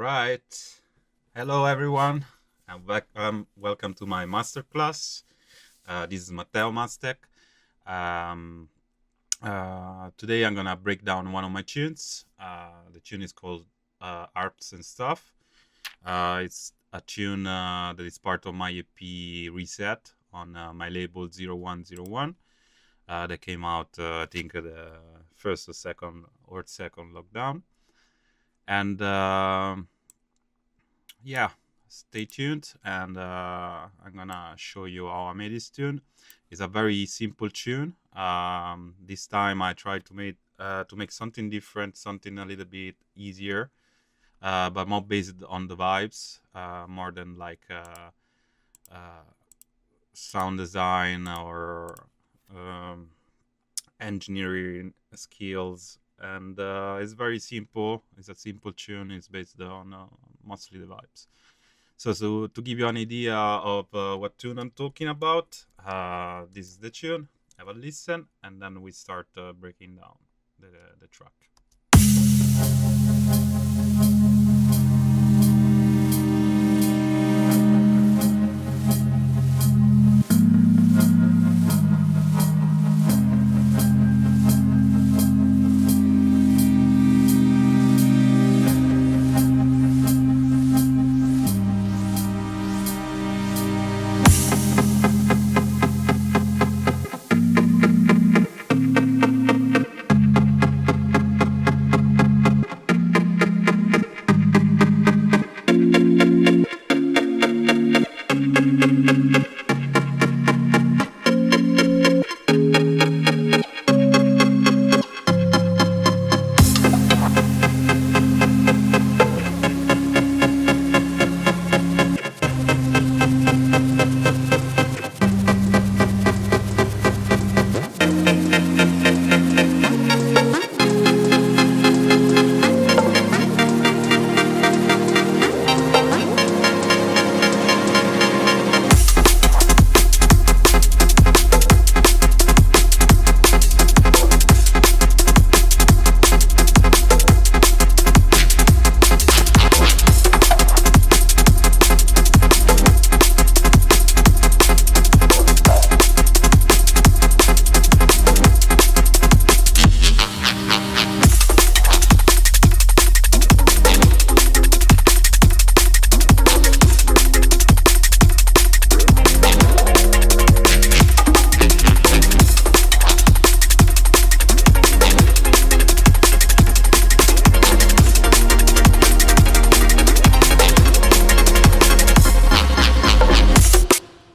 right. Hello, everyone, and welcome to my masterclass. This is Maztek. Um, Today, I'm gonna break down one of my tunes. The tune is called Arps and Stuff. It's a tune that is part of my EP Reset on my label 0101. That came out, I think, the first or second lockdown. And yeah, stay tuned, and I'm gonna show you how I made this tune. It's a very simple tune. This time I tried to make something different, something a little bit easier, but more based on the vibes, more than like sound design or um, engineering skills. And it's very simple. It's a simple tune. It's based on mostly the vibes. So to give you an idea of what tune I'm talking about, this is the tune. Have a listen, and then we start breaking down the track.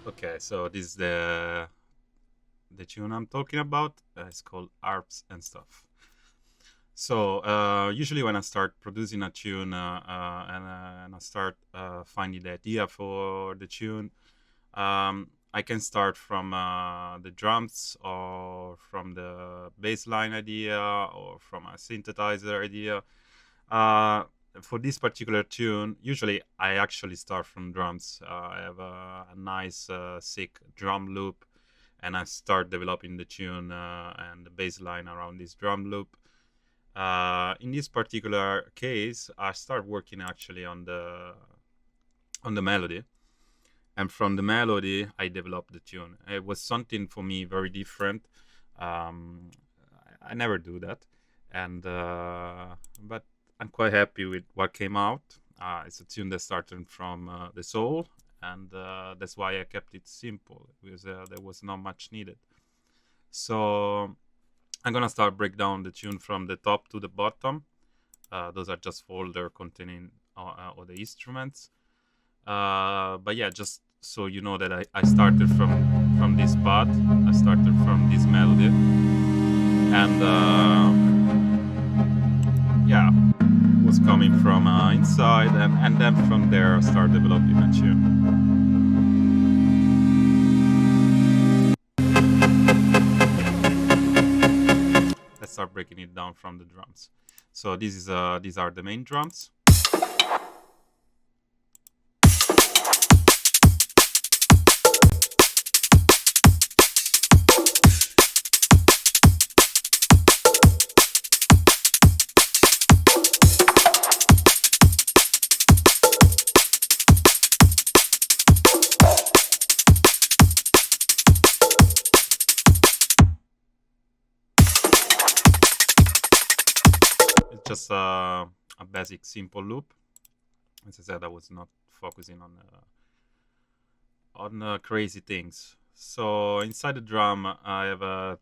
Okay, so this is the tune I'm talking about. It's called Arps and Stuff. So usually when I start producing a tune and I start finding the idea for the tune, I can start from the drums or from the bass line idea or from a synthesizer idea. For this particular tune, usually I actually start from drums. I have a nice, sick drum loop, and I start developing the tune and the bass line around this drum loop. In this particular case, I start working actually on the melody, and from the melody, I developed the tune. It was something for me very different. I never do that, and but I'm quite happy with what came out. It's a tune that started from the soul, and that's why I kept it simple, because there was not much needed. So I'm gonna start break down the tune from the top to the bottom. Those are just folder containing all the instruments. But yeah, just so you know that I started from this part. I started from this melody, and yeah, was coming from inside, and then from there I start developing a tune. Let's start breaking it down from the drums. So these are the main drums. just a basic simple loop. As I said, I was not focusing on crazy things. So inside the drum, I have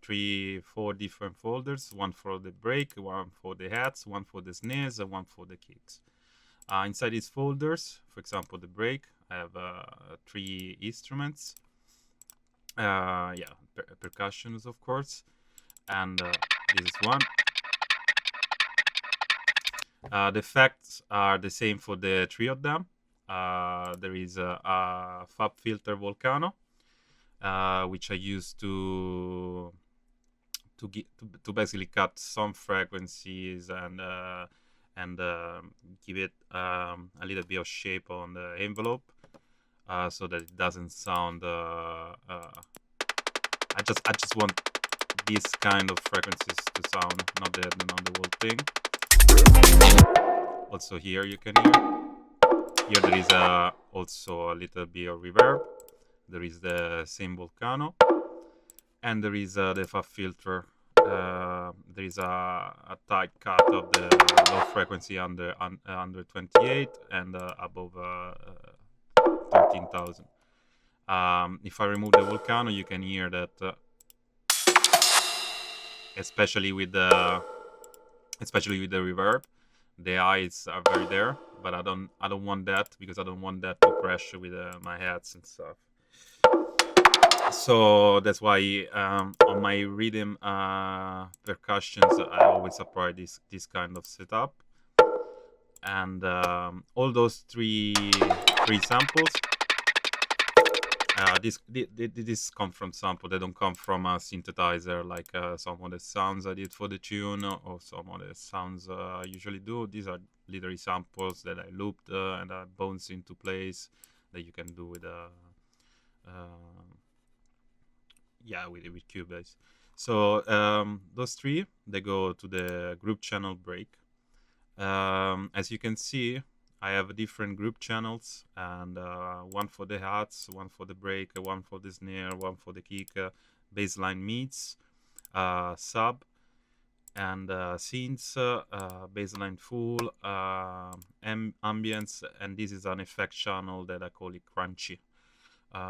4 different folders: one for the break, one for the hats, one for the snares, and one for the kicks. Inside these folders, for example, the break, I have 3 instruments. Percussions, of course, and this is one. The effects are the same for the 3 of them. There is a Fab Filter Volcano, which I use to basically cut some frequencies and give it a little bit of shape on the envelope, so that it doesn't sound. I just want this kind of frequencies to sound, not the whole thing. Also here you can hear. Here there is also a little bit of reverb. There is the same volcano, and there is the Fab filter. There is a tight cut of the low frequency under 28 and above 13,000. If I remove the volcano, you can hear that, especially with the reverb, the highs are very there. But I don't want that, because I don't want that to crash with my heads and stuff. So that's why on my rhythm percussions, I always apply this kind of setup. And all those three samples, this come from sample. They don't come from a synthesizer like some of the sounds I did for the tune, or some of the sounds I usually do. These are literally samples that I looped and I bounced into place, that you can do with with Cubase. So those 3, they go to the group channel break. As you can see, I have different group channels, and one for the hats, one for the break, one for the snare, one for the kick, baseline mids, sub, and synths, baseline full, ambience, and this is an effect channel that I call it crunchy,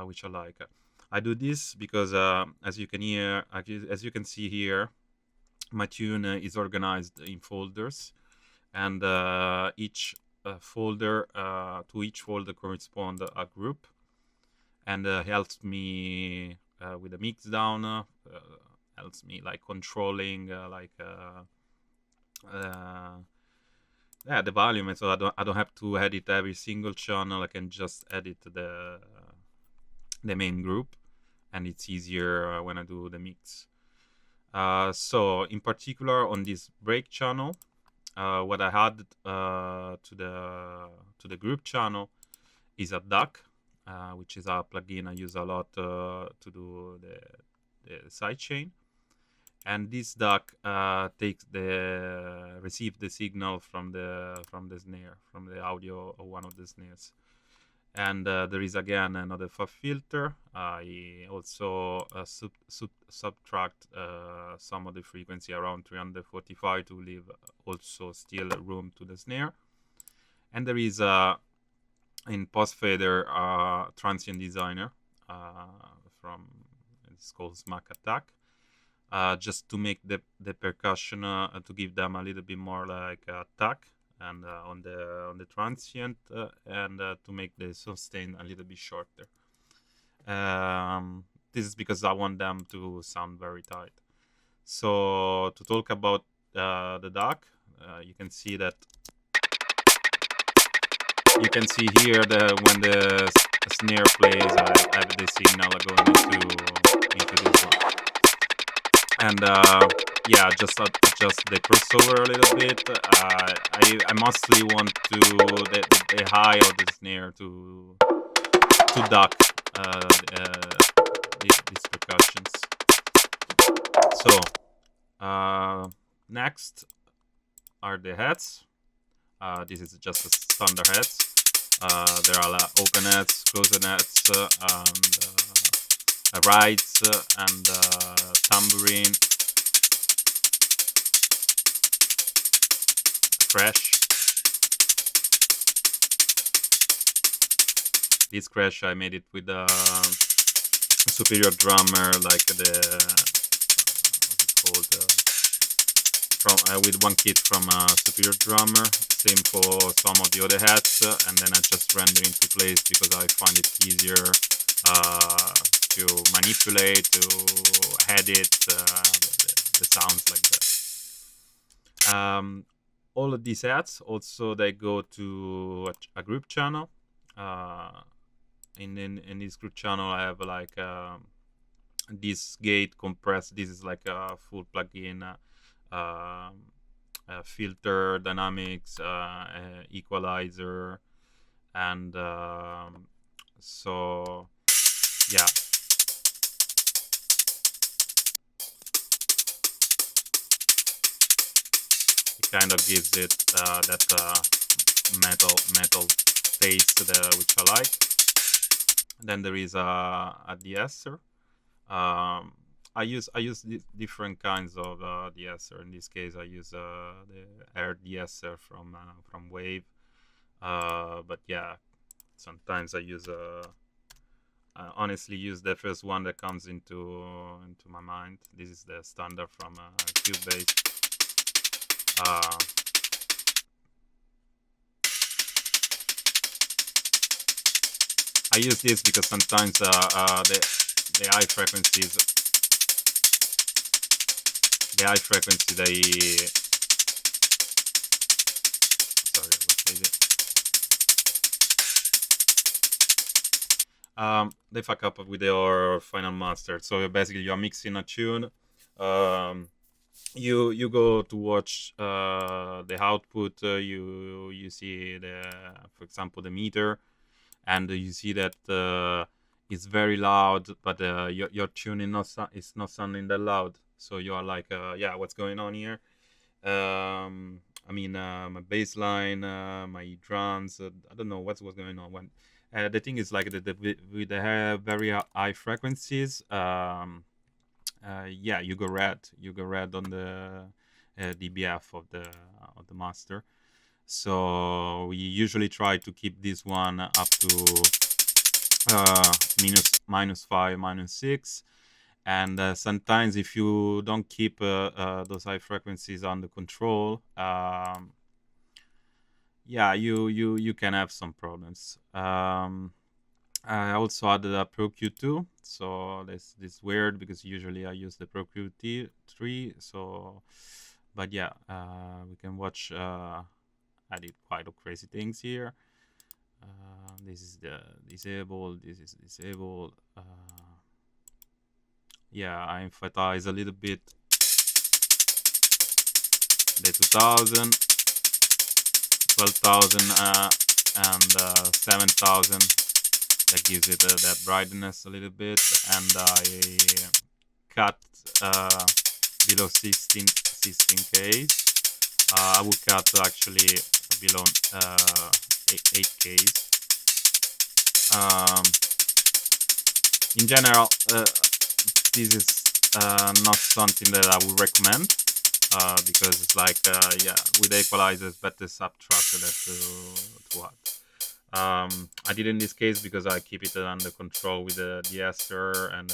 which I like. I do this because, as you can see here, my tune is organized in folders, and each folder to each folder correspond a group, and helps me with the mix down, helps me like controlling the volume, and so I don't have to edit every single channel. I can just edit the main group, and it's easier when I do the mix. So in particular on this break channel, what I added to the group channel is a DAC, which is a plugin I use a lot to do the sidechain. And this DAC receives the signal from the snare, from the audio of one of the snares. And there is again another Fab filter. I also subtract some of the frequency around 345 to leave also still room to the snare. And there is in post fader transient designer from, it's called Smack Attack, just to make the percussion to give them a little bit more like attack, and on the transient, and to make the sustain a little bit shorter. This is because I want them to sound very tight. So to talk about the DAC, you can see that. You can see here when the snare plays, I have the signal going into this one. And just adjust the crossover a little bit. I mostly want the high of the snare to duck these percussions. So next are the heads. This is just a standard heads. There are open heads, closed heads, and rides, and tambourine. crash. This crash I made it with a superior drummer, like the what's it called? From with one kit from a superior drummer. Same for some of the other hats, and then I just render into place because I find it easier to manipulate, to edit the sounds like that. All of these hats also they go to a group channel. In this group channel, I have like this gate compressed. This is like a full plugin. Filter, dynamics, equalizer, and so yeah. It kind of gives it that metal taste which I like. Then there is a de-esser. I use different kinds of de-esser. In this case, I use the air de-esser from Wave. But yeah, sometimes I use I honestly use the first one that comes into my mind. This is the standard from Cubase. I use this because sometimes the high frequencies. The high frequency they they fuck up with your final master. So basically you're mixing a tune, you go to watch the output, you see for example the meter, and you see that it's very loud, but your tune is not sounding that loud. So you are like, yeah, what's going on here? I mean, my bass line, my drums, I don't know what's going on. When the thing is like with the very high frequencies, yeah, you go red on the dBF of the master. So we usually try to keep this one up to -5, -6. And sometimes if you don't keep those high frequencies under control, yeah, you can have some problems. I also added a Pro Q2, so this is weird because usually I use the Pro Q3. So, but yeah, we can watch. I did quite crazy things here. This is the disabled. This is disabled. Yeah, I emphasize a little bit the 2000, 12,000, and 7,000. That gives it that brightness a little bit, and I cut below 16K. I will cut actually below 8K. In general, this is not something that I would recommend because it's like, yeah, with the equalizer, it's better subtract that to add. I did in this case because I keep it under control with the de-esser, and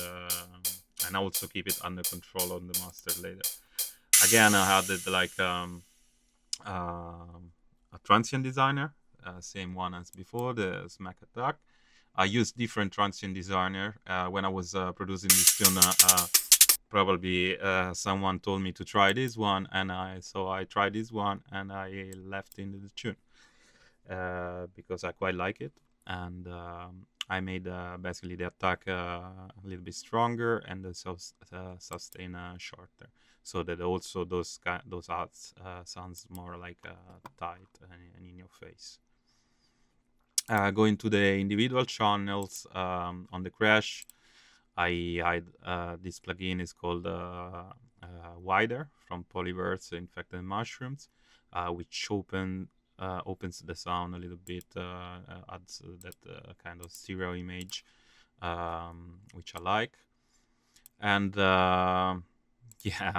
also keep it under control on the master later. Again, I had it like a transient designer, same one as before, the Smack Attack. I used different transient designer when I was producing this tune. Probably someone told me to try this one, and so I tried this one, and I left in the tune because I quite like it, and I made basically the attack a little bit stronger and the sustain shorter, so that also those odds sounds more like tight and in your face. Going to the individual channels on the crash, I this plugin is called Wider from Polyverse Infected Mushrooms, which opens the sound a little bit, adds that kind of stereo image, which I like. And yeah,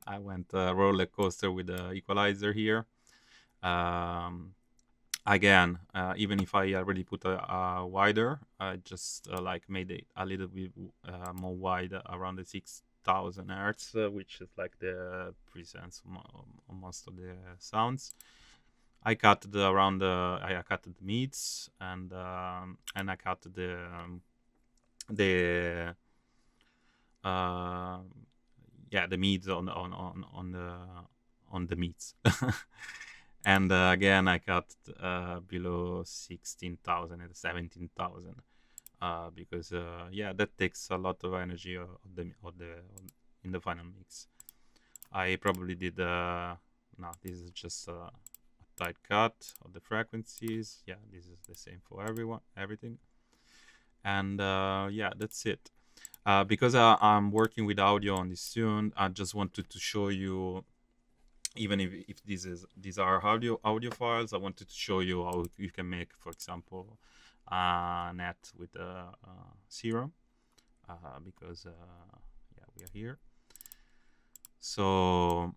I I went roller coaster with the equalizer here. Again, even if I already put a wider, I just like made it a little bit more wide around the 6,000 hertz, which is like the presence on most of the sounds. I cut around the I cut the mids and I cut the uh, yeah, the mids on the mids. And again, I cut below 16,000 and 17,000 because yeah, that takes a lot of energy in the final mix. I probably did no, this is just a tight cut of the frequencies. Yeah, this is the same for everything. And yeah, that's it. Because I'm working with audio on this tune, I just wanted to show you, even if these are audio files, I wanted to show you how you can make, for example, net with Serum, because yeah, we are here. So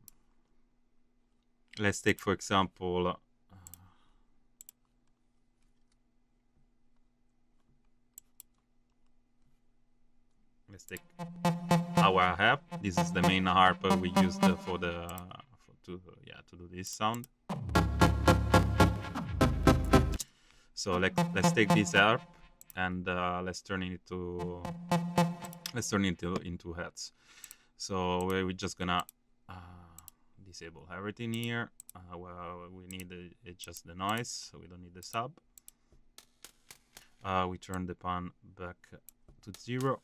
let's take, for example, let's take our harp. This is the main harp we used to do this sound. So let's take this harp and let's turn it into heads. So we're just gonna disable everything here. Well, we need just the noise, so we don't need the sub. We turn the pan back to 0.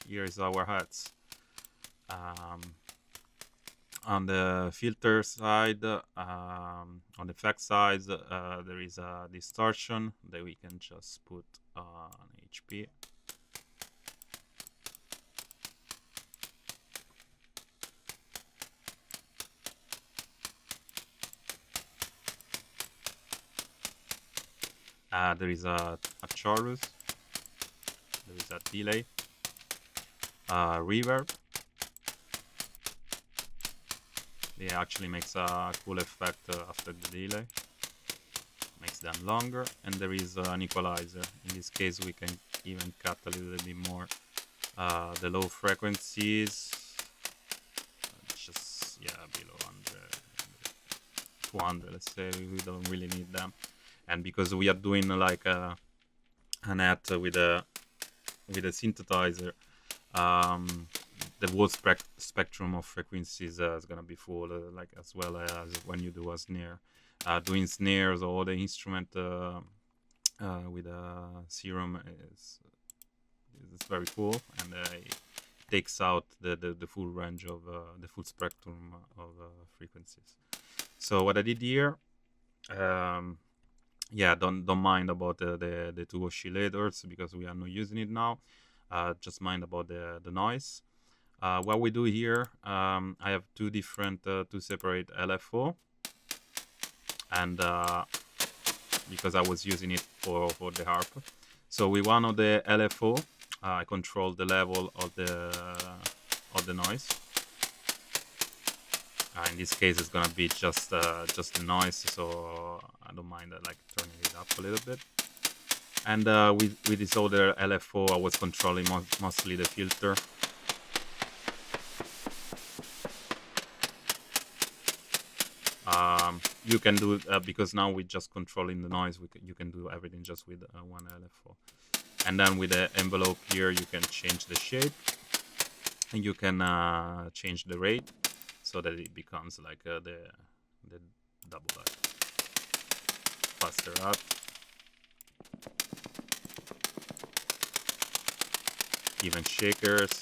Here is our heads. On the filter side, on the effect side, there is a distortion that we can just put on HP. There is a chorus, there is a delay, reverb. It actually makes a cool effect after the delay, makes them longer, and there is an equalizer. In this case, we can even cut a little bit more the low frequencies, just below 100, 200, let's say. We don't really need them, and because we are doing like a net with a synthesizer, the whole spectrum of frequencies is gonna be full, like as well as when you do a snare. Doing snares or the instrument with a Serum is very cool, and it takes out the full range of the full spectrum of frequencies. So what I did here, yeah, don't mind about the two oscillators because we are not using it now. Just mind about the noise. What we do here, I have two separate LFO, and because I was using it for the harp. So with one of the LFO, I control the level of the noise. In this case, it's gonna be just the noise, so I don't mind like turning it up a little bit. And with this other LFO, I was controlling mostly the filter. You can do because now we're just controlling the noise. You can do everything just with one LFO. And then with the envelope here, you can change the shape, and you can change the rate so that it becomes like the double up, faster up. Even shakers.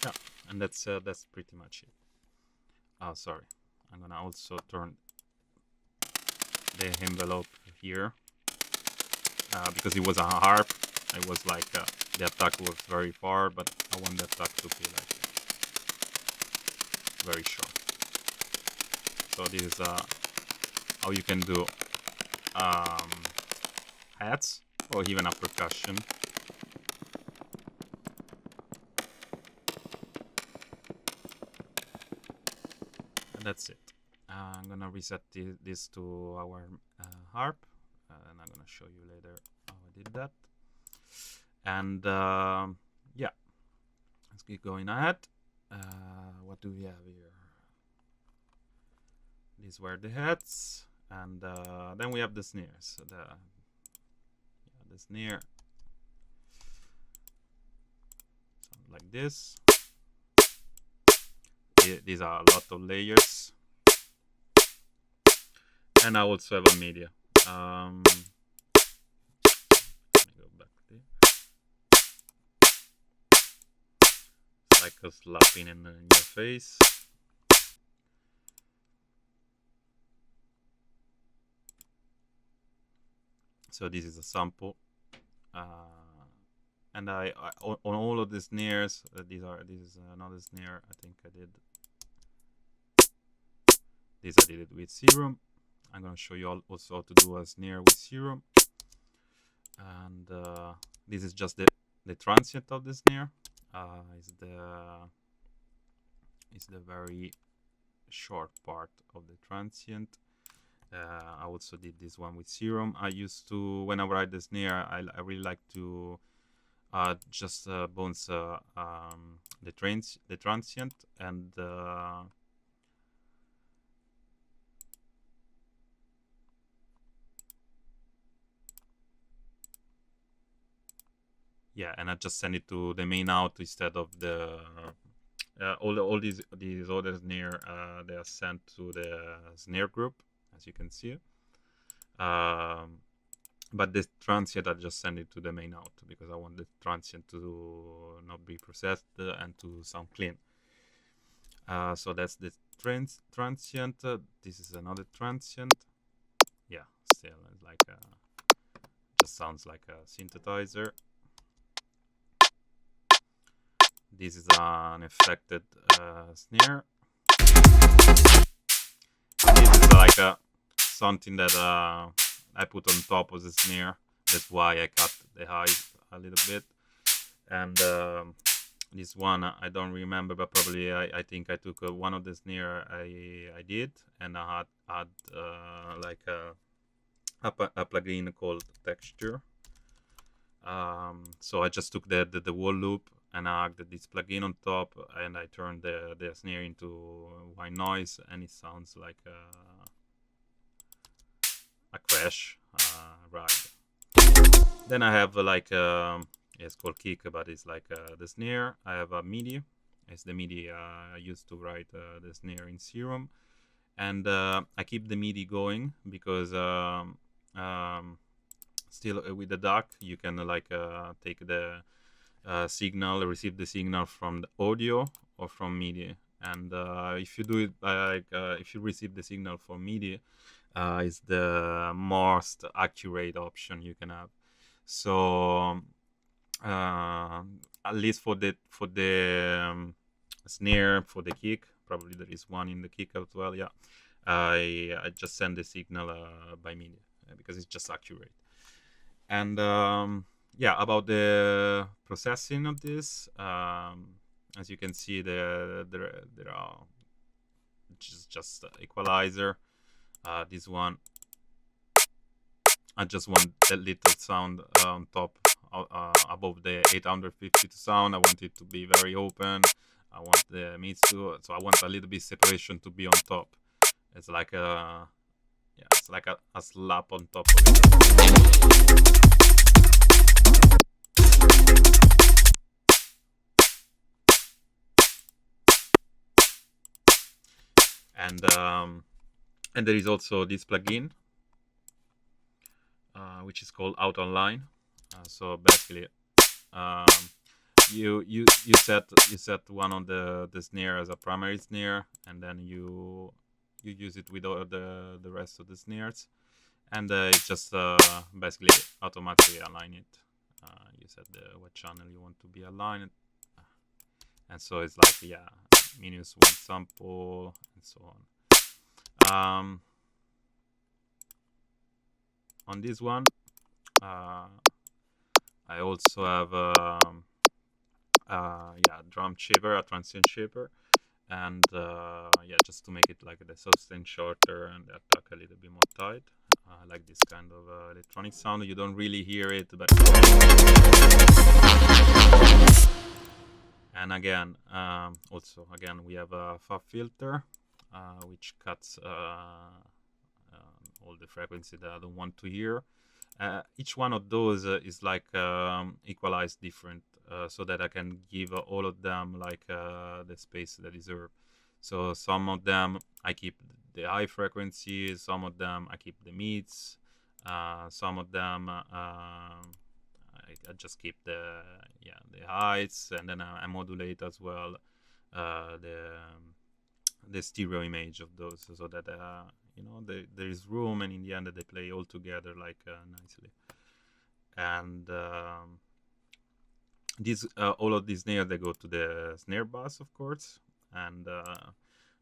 Yeah, and that's pretty much it. Oh, sorry. I'm gonna also turn the envelope here because it was a harp. It was like the attack was very far, but I want the attack to be like very short. So this is how you can do hats or even a percussion. And that's it. I'm gonna reset this to our harp, and I'm gonna show you later how I did that. And yeah, let's keep going ahead. What do we have here? These were the heads, and then we have the snares. So the snare sounds like this. These are a lot of layers, and I also have a media. Let me go back there. It's like a slapping in your face. So this is a sample, and I on all of the snares. This is another snare. I think I did. This I did it with Serum. I'm gonna show you also how to do a snare with Serum. And this is just the transient of the snare. Is the very short part of the transient. I also did this one with Serum. I used to, when I write the snare, I really like to just bounce the transient, and yeah, and I just send it to the main out instead of the all these other snare. They are sent to the snare group, as you can see. But this transient, I just send it to the main out because I want the transient to not be processed and to sound clean. So that's the transient. This is another transient. Yeah, still it's like just sounds like a synthesizer. This is an affected snare. This is like something that I put on top of the snare. That's why I cut the height a little bit. And this one I don't remember, but probably I think I took one of the snare I did, and I had like a plugin called Texture. So I just took the wall loop and I added this plugin on top, and I turned the snare into white noise, and it sounds like a crash ride. Then I have like it's called kick, but it's like the snare. I have a MIDI. It's the MIDI I used to write the snare in Serum, and I keep the MIDI going because still with the DAC you can like take the signal, receive the signal from the audio or from MIDI. And if you do it like if you receive the signal from MIDI, is the most accurate option you can have. So at least for the snare, for the kick, probably there is one in the kick as well. Yeah, I just send the signal by MIDI because it's just accurate. And yeah, about the processing of this, as you can see, there are just equalizer. This one, I just want that little sound on top, above the 850 sound. I want it to be very open. I want the mids to, so I want a little bit separation to be on top. It's like a, yeah, it's like a slap on top of it. And there is also this plugin, which is called Out Online. So basically, you set one on the snare as a primary snare, and then you use it with all the rest of the snares, and it just basically automatically align it. You set what channel you want to be aligned, and so it's like, yeah, minus one sample and so on. Um, on this one, I also have yeah, drum shaper, a transient shaper, and yeah, just to make it like the sustain shorter and the attack a little bit more tight. I like this kind of electronic sound. You don't really hear it, but and again, also again we have a FAB filter, which cuts all the frequency that I don't want to hear. Each one of those is like equalized different, so that I can give all of them like the space they deserve. So some of them I keep the high frequencies, some of them I keep the mids, some of them I just keep the heights, and then I modulate as well the stereo image of those, so that you know there is room, and in the end they play all together like nicely. And these all of these snare, they go to the snare bus, of course, and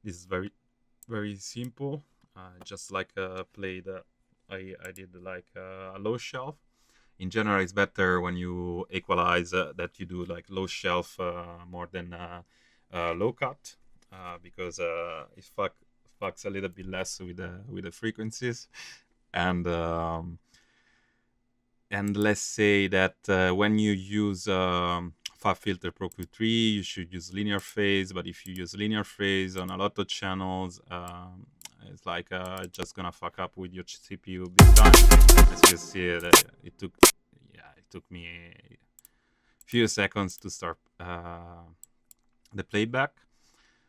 this is very simple. Just like play the I did like a low shelf. In general, it's better when you equalize that you do like low shelf more than low cut, because it fucks a little bit less with the frequencies. And let's say that when you use FAB filter Pro Q3, you should use linear phase. But if you use linear phase on a lot of channels, it's like just gonna fuck up with your CPU big time. As you see, it took me a few seconds to start the playback.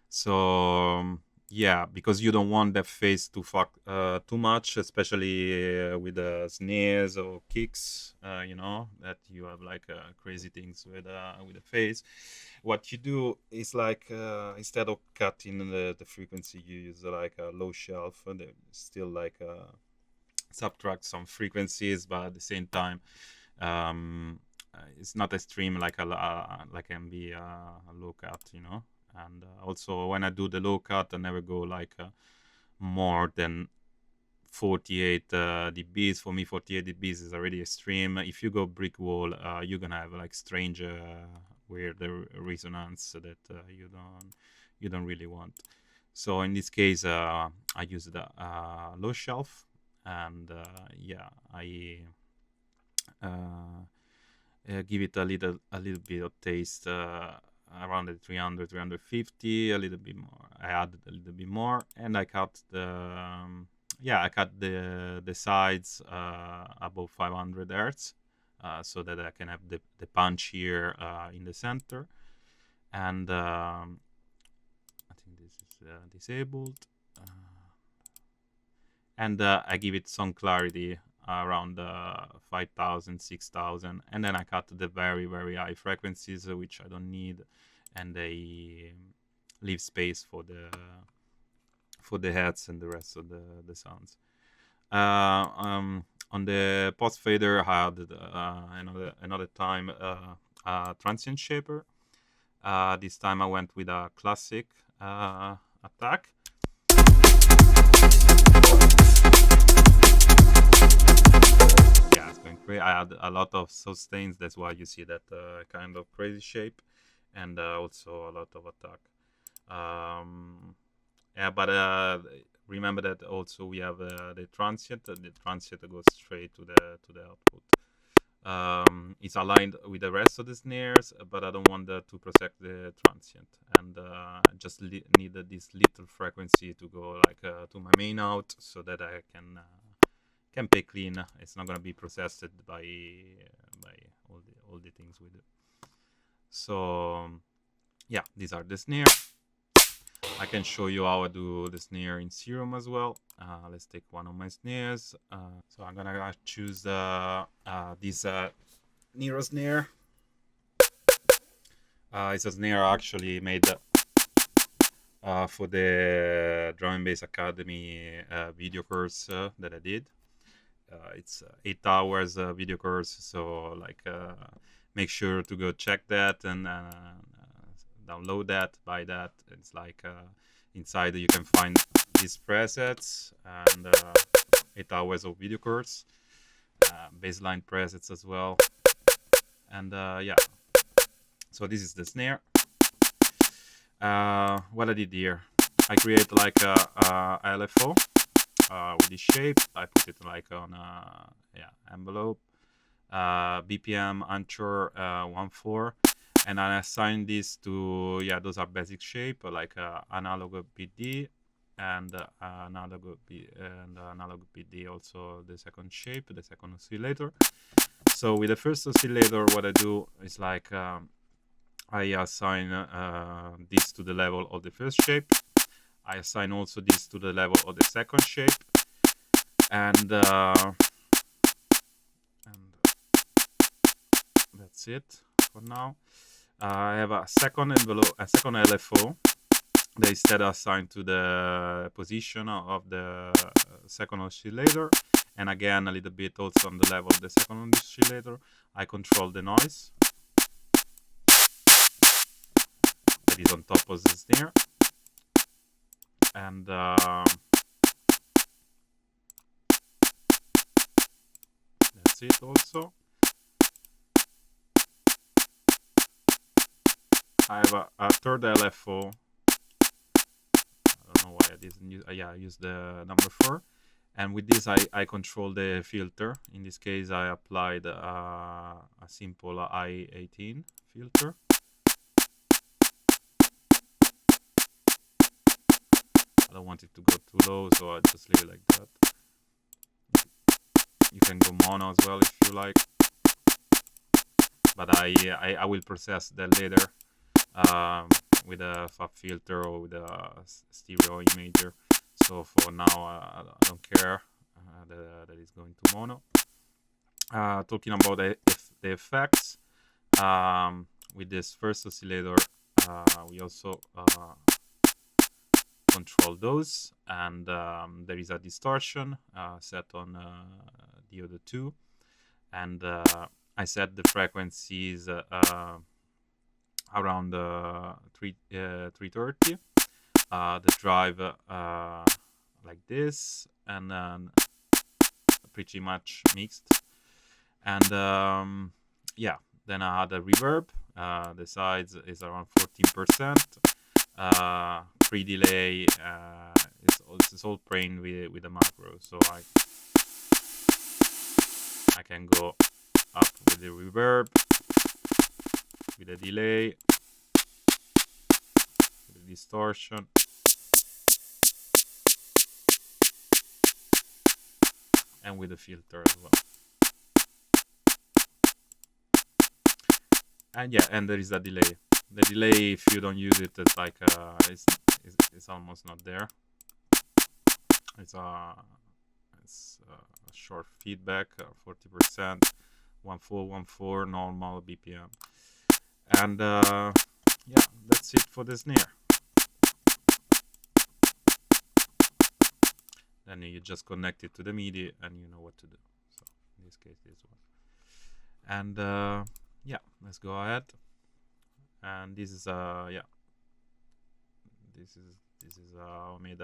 So yeah, because you don't want that phase to fuck too much, especially with the snares or kicks. You know that you have like crazy things with the phase. What you do is like instead of cutting the frequency, you use like a low shelf, and still like subtract some frequencies, but at the same time, it's not extreme like like can be a low cut, you know. And also when I do the low cut, I never go like more than 48 dBs. For me, 48 dBs is already extreme. If you go brick wall, you're gonna have like strange weird resonance that you don't really want. So in this case, I use the low shelf, and yeah, I give it a little bit of taste around the 300, 350, a little bit more. I added a little bit more, and I cut I cut the sides above 500 hertz, so that I can have the punch here in the center. And I think this is disabled. And I give it some clarity around 5,000, 6,000, and then I cut the very high frequencies, which I don't need, and I leave space for the heads and the rest of the sounds. On the post fader, I added another time a transient shaper. This time I went with a classic attack. Yeah, it's going crazy. I had a lot of sustains, that's why you see that kind of crazy shape, and also a lot of attack. Yeah, but remember that also we have the transient. The transient goes straight to the output. It's aligned with the rest of the snares, but I don't want to protect the transient, and just need this little frequency to go like to my main out, so that I can play clean. It's not gonna be processed by all the things we do. So yeah, these are the snare. I can show you how I do the snare in Serum as well. Let's take one of my snares. So I'm gonna choose this Nero snare. It's a snare actually made for the Drum and Bass Academy video course that I did. It's 8 hours video course, so like make sure to go check that and download that, buy that. It's like inside you can find these presets and 8 hours of video course, baseline presets as well, and yeah. So this is the snare. What I did here, I create like a LFO with this shape. I put it like on a envelope, BPM Anchor 1.4, and I assign this to, those are basic shape like analog PD and analog PD, also the second shape, the second oscillator. So with the first oscillator, what I do is like I assign this to the level of the first shape. I assign also this to the level of the second shape, and that's it for now. I have a second envelope, a second LFO that instead assigned to the position of the second oscillator, and again a little bit also on the level of the second oscillator. I control the noise that is on top of the snare, and that's it also. I have a third LFO. I don't know why I didn't use, I use the number 4. And with this, I control the filter. In this case, I applied a simple I18 filter. I don't want it to go too low, so I just leave it like that. You can go mono as well if you like, but I will process that later with a fab filter or with a stereo imager. So for now, I don't care that it's going to mono. Talking about the effects, with this first oscillator, we also control those, and there is a distortion set on the other two, and I set the frequencies around 330, the drive like this, and then pretty much mixed, and yeah, then I had a reverb. The size is around 14%. Pre-delay, it's all trained with the macro, so I can go up with the reverb, with the delay, with the distortion, and with the filter as well. And yeah, and there is a delay. The delay, if you don't use it, it's like it's almost not there. It's a short feedback, 40%, 1.4 normal BPM, and yeah, that's it for the snare. Then you just connect it to the MIDI and you know what to do. So in this case, this one. And yeah, let's go ahead. And this is yeah, this is how I made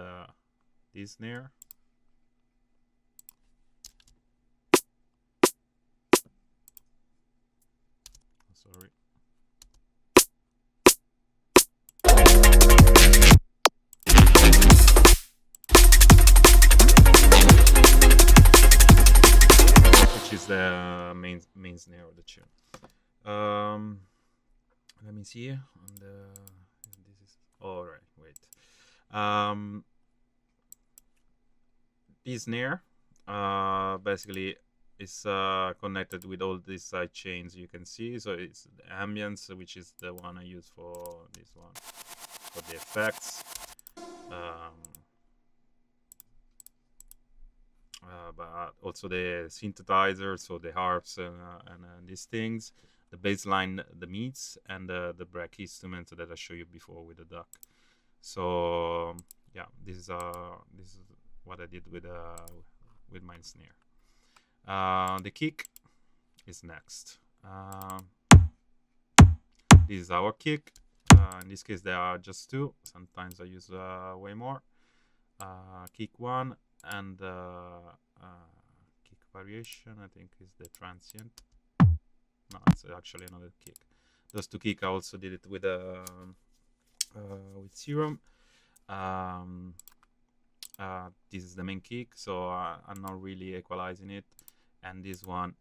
this snare. Sorry. Which is the main snare of the tune. Let me see on the. This is all right. Wait. This snare basically is connected with all these side chains you can see. So it's the ambience, which is the one I use for this one, for the effects. But also the synthesizer, so the harps and these things, the bass line, the mids, and the break instrument that I showed you before with the duck. So yeah, this is what I did with my snare. The kick is next. This is our kick. In this case, there are just two. Sometimes I use way more. kick one, and kick variation, I think, is the transient. No, it's actually another kick. Those two kick, I also did it with serum. This is the main kick, so I'm not really equalizing it. And this one,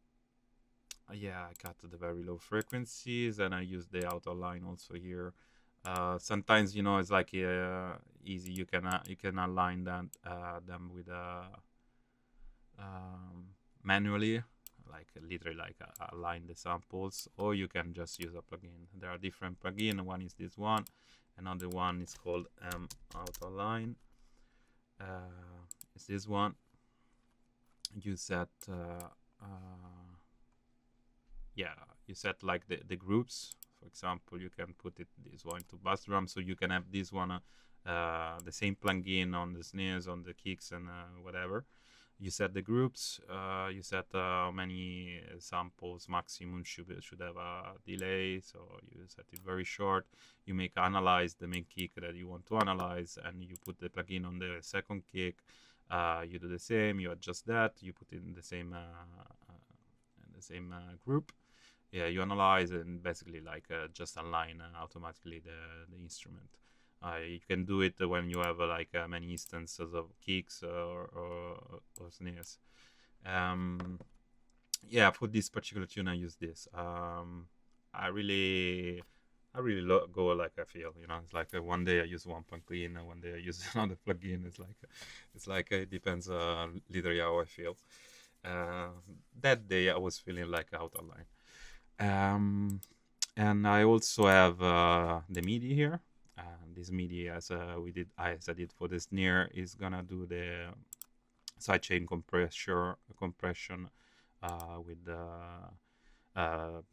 yeah, I cut the very low frequencies, and I use the outer line also here. Sometimes, you know, it's like easy. You can align them with manually, like literally like align the samples, or you can just use a plugin. There are different plugins. One is this one, another one is called outer line. It's this one. You set you set like the groups. For example, you can put this one to bass drum, so you can have this one the same plugin on the snares, on the kicks, and whatever. You set the groups. You set how many samples maximum should have a delay. So you set it very short. You make analyze the main kick that you want to analyze, and you put the plugin on the second kick. You do the same. You adjust that. You put it in the same group. Yeah, you analyze and basically like just align automatically the instrument. You can do it when you have like many instances of kicks or snares. Yeah, for this particular tune, I use this. I really go like I feel. You know, it's like one day I use one plugin, and one day I use another plugin. It's like it depends literally how I feel. That day I was feeling like outer line. And I also have the MIDI here. This MIDI, as I did for the snare, is gonna do the sidechain compression with the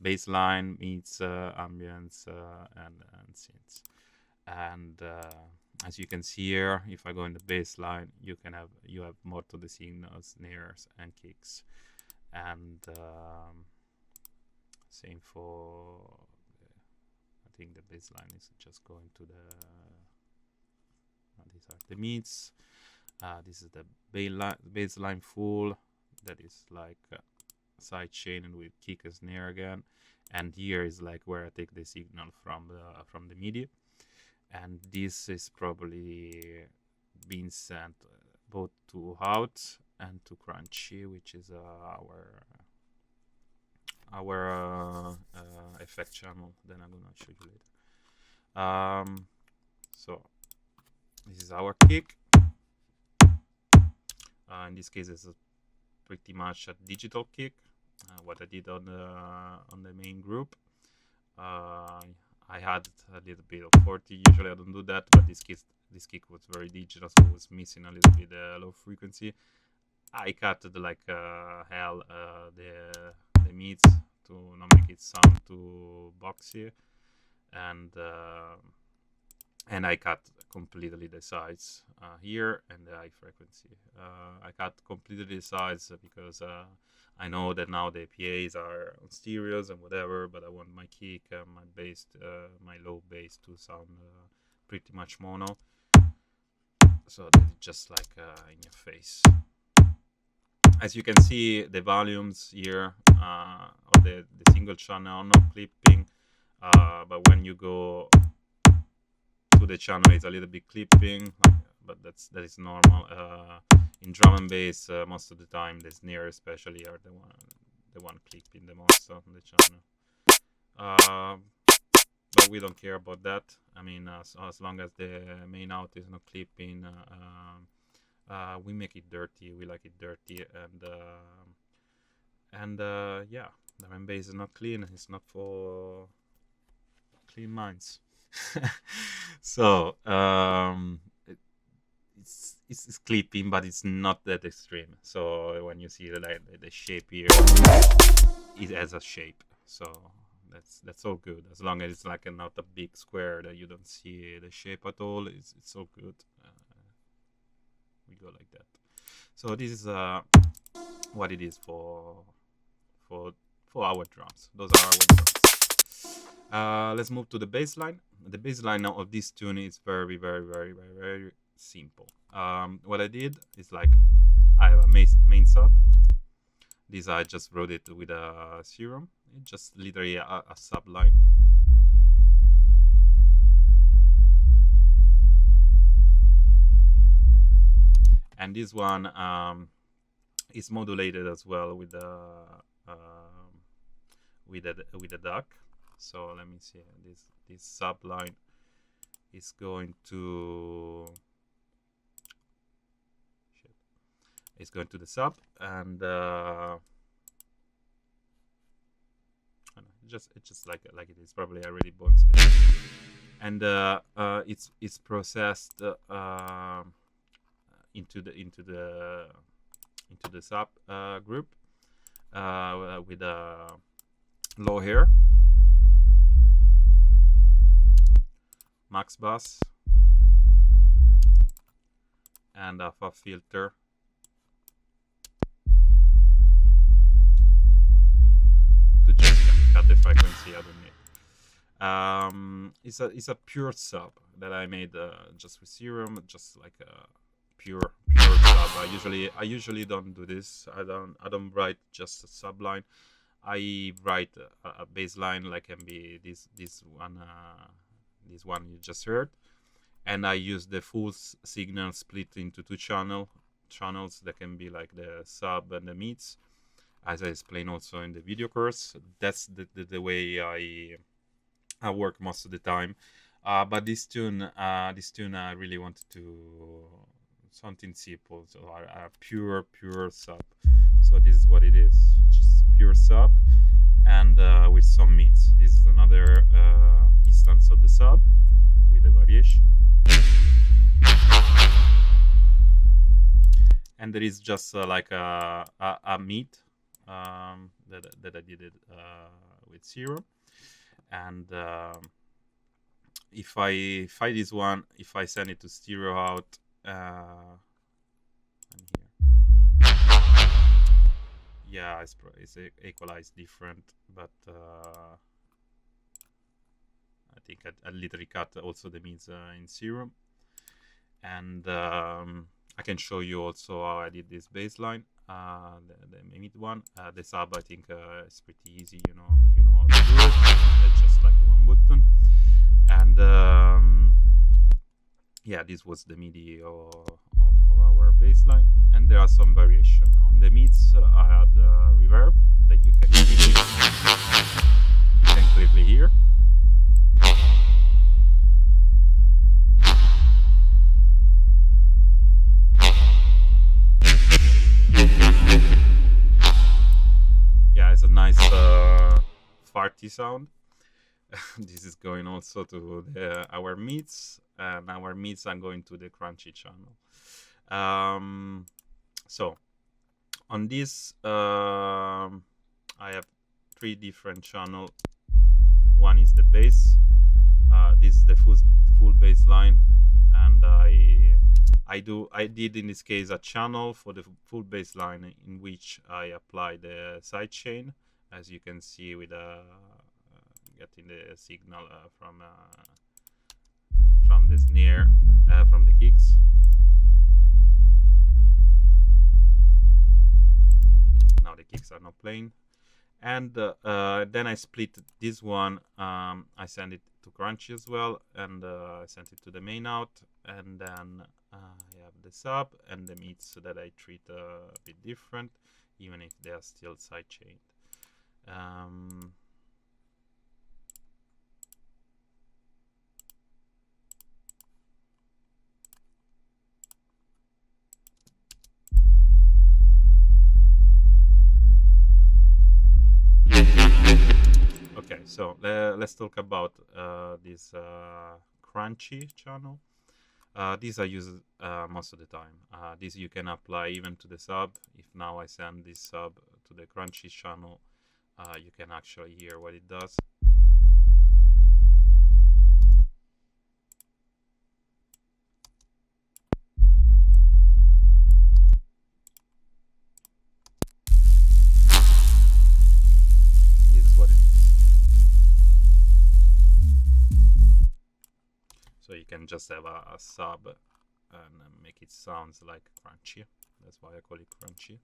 bassline meets ambience and synths. And as you can see here, if I go in the bassline, you have more to the signals, snares, and kicks, and same for. I think the bassline is just going to the. These are the mids. This is the bassline full. That is like side chain and with kick and snare again. And here is like where I take the signal from the MIDI. And this is probably being sent both to out and to Crunchy, which is our effect channel. Then I'm gonna show you later. So this is our kick. In this case, it's pretty much a digital kick. What I did on the main group. I had a little bit of 40. Usually I don't do that, but this kick was very digital, so it was missing a little bit low frequency. I cut like hell the mids to not make it sound too boxy, and I cut completely the sides here and the high frequency. I cut completely the sides because I know that now the PAs are on stereos and whatever, but I want my kick, my bass, my low bass to sound pretty much mono, so that it's just like in your face. As you can see, the volumes here of the single channel, no clipping, but when you go to the channel, it's a little bit clipping, but that is normal. In drum and bass, most of the time the snare especially are the one clipping the most on the channel. But we don't care about that. I mean, as long as the main out is not clipping, we make it dirty. We like it dirty, and yeah, drum and bass is not clean. It's not for clean minds. So it's clipping, but it's not that extreme. So when you see the shape here, it has a shape. So that's all good, as long as it's like not a big square that you don't see the shape at all. It's all good. We go like that. So this is what it is for our drums. Those are our drums. Let's move to the bass line. The bass line of this tune is very, very, very, very, very simple. What I did is like I have a main sub. This I just wrote it with a serum. It's just literally a subline. And this one is modulated as well with the duck. So let me see. This subline is going to it's going to the sub, and it's just like it is. Probably already bones it. And it's processed into the sub group with a low hair, max bass, and a filter. To just cut the frequency underneath. It's a pure sub that I made just with serum, just like a pure sub. I usually don't do this. I don't write just a subline. I write a baseline, like can be this one you just heard, and I use the full signal split into two channels that can be like the sub and the mids, as I explained also in the video course. That's the way I work most of the time. But this tune I really wanted to something simple, so a pure sub. So this is what it is, just pure sub, and with some mids. This is another instance of the sub with a variation, and there is just like a mid that I did it with serum. And if I this one, if I send it to stereo out, and here, yeah, it's equalized different, but I think I literally cut also the mids in serum. And I can show you also how I did this baseline, the mid one. The sub, I think is pretty easy, you know how to do it. It's just like one button. And yeah, this was the MIDI of our baseline, and there are some variation on the mids. I had reverb that you can clearly hear. Yeah, it's a nice farty sound. This is going also to our mids, and our mids are going to the crunchy channel. So on this, I have 3 different channels. One is the bass. This is the full bass line, and I did in this case a channel for the full bass line in which I apply the sidechain, as you can see with getting the signal from the snare, from the kicks. Now the kicks are not playing, and then I split this one. I send it to crunchy as well, and I sent it to the main out, and then I have the sub and the mids that I treat a bit different, even if they are still sidechained. Okay, so let's talk about this crunchy channel. These I use most of the time. This you can apply even to the sub. If now I send this sub to the crunchy channel, you can actually hear what it does. This is what it does. So you can just have a sub and make it sounds like crunchy. That's why I call it crunchy.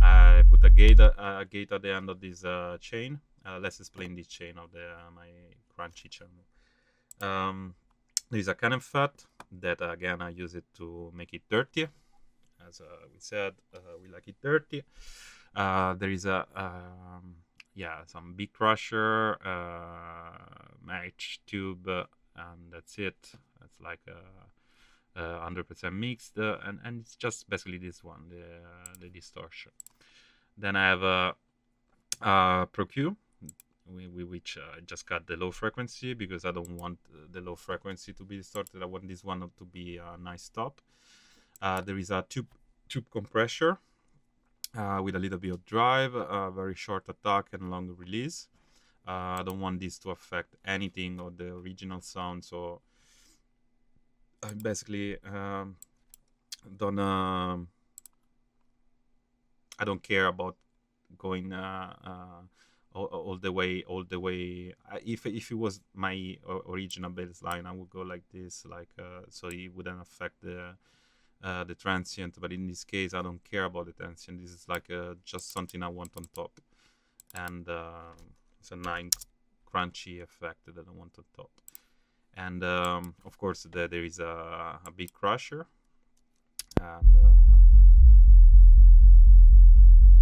I put a gate at the end of this chain. Let's explain this chain of my crunchy channel. There is a cannon fat that again I use it to make it dirty. As we said, we like it dirty. There is some big crusher, match tube, and that's it. It's like 100% mixed, and it's just basically this one, the distortion. Then I have a Pro Q, which I just got the low frequency because I don't want the low frequency to be distorted. I want this one to be a nice stop. There is a tube compressor with a little bit of drive, very short attack and long release. I don't want this to affect anything of the original sound, so I basically don't I don't care about going all the way. If it was my original bass line, I would go like this, like so it wouldn't affect the transient. But in this case, I don't care about the transient. This is like just something I want on top, and it's a nice crunchy effect that I want on top. And of course, there is a big crusher, and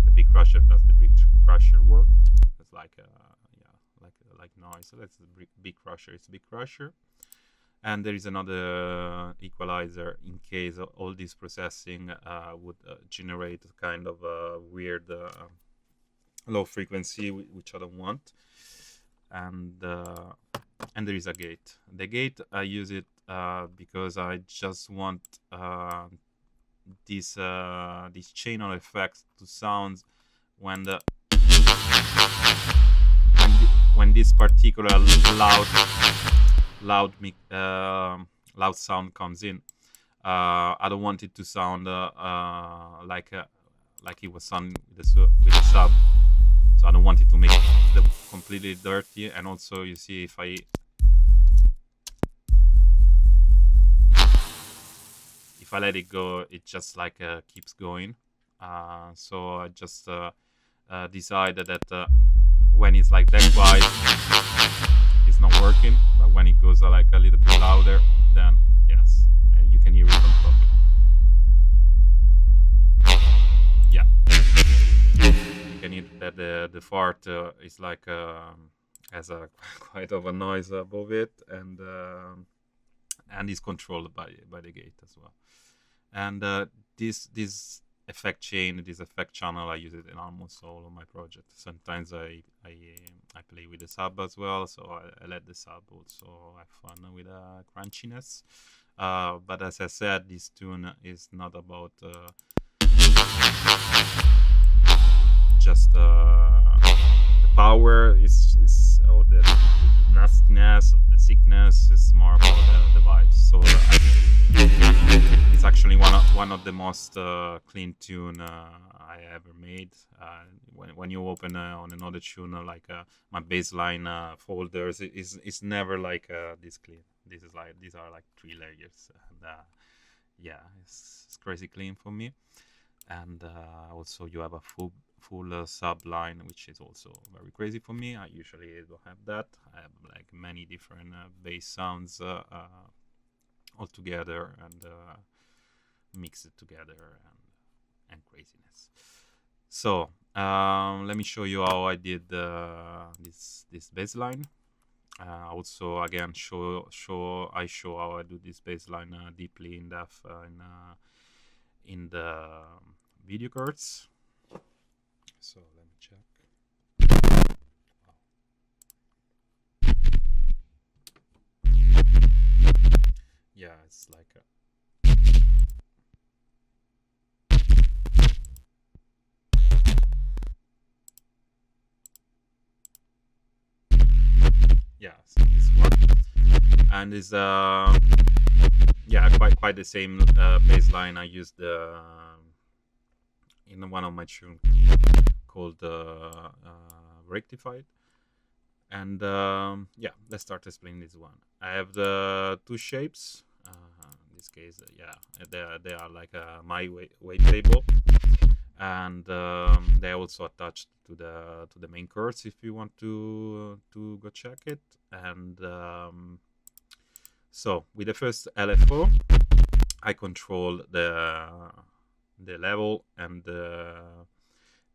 the big crusher does the big crusher work. It's like like noise. So that's the big crusher. It's a big crusher, and there is another equalizer in case all this processing would generate kind of a weird low frequency, which I don't want. And there is a gate. The gate, I use it because I just want this chain of effects to sound when this particular loud sound comes in. I don't want it to sound like it was sounding with the sub. So I don't want it to make it completely dirty. And also, you see, if I let it go, it just like keeps going. So I just decided that when it's like that wide, it's not working. But when it goes like a little bit louder, then yes, and you can hear it on top. Yeah, you can hear that the fart is like has a quite of a noise above it, and is controlled by the gate as well. And this effect chain, this effect channel, I use it in almost all of my projects. Sometimes I play with the sub as well, so I let the sub also have fun with crunchiness. But as I said, this tune is not about just the power, is or the nastiness, or the sickness. It's more about the vibes. So it's actually one of the most clean tune I ever made. When you open on another tune like my bassline folders, it's never like this clean. These are like 3 layers, and yeah, it's crazy clean for me. And also you have a full sub line, which is also very crazy for me. I usually don't have that. I have like many different bass sounds all together, and mix it together, and craziness. So let me show you how I did this bass line. Also, again, show how I do this bass line deeply in depth in the video cards. So let me check. Yeah, it's like yeah, so this one, and is yeah, quite the same baseline I used in one of my tunes called Rectified. And yeah, let's start explaining this one. I have the two shapes. In this case, yeah, they are like my wavetable, and they also attached to the main course if you want to go check it. And so with the first LFO, I control the level and the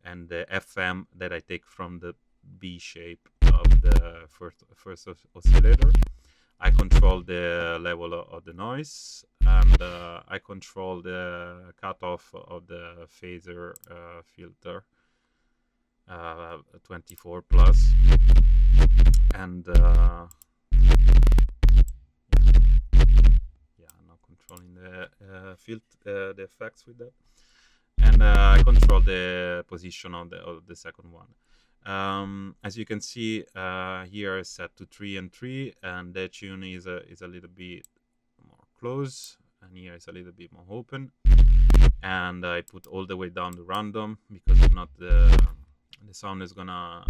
FM that I take from the B shape of the first oscillator. I control the level of the noise, and I control the cutoff of the phaser filter 24 plus, and yeah, I'm not controlling the the effects with that, and I control the position of the second one. As you can see, here is set to 3 and 3, and the tune is a little bit more close, and here is a little bit more open. And I put all the way down to random, because if not, the sound is gonna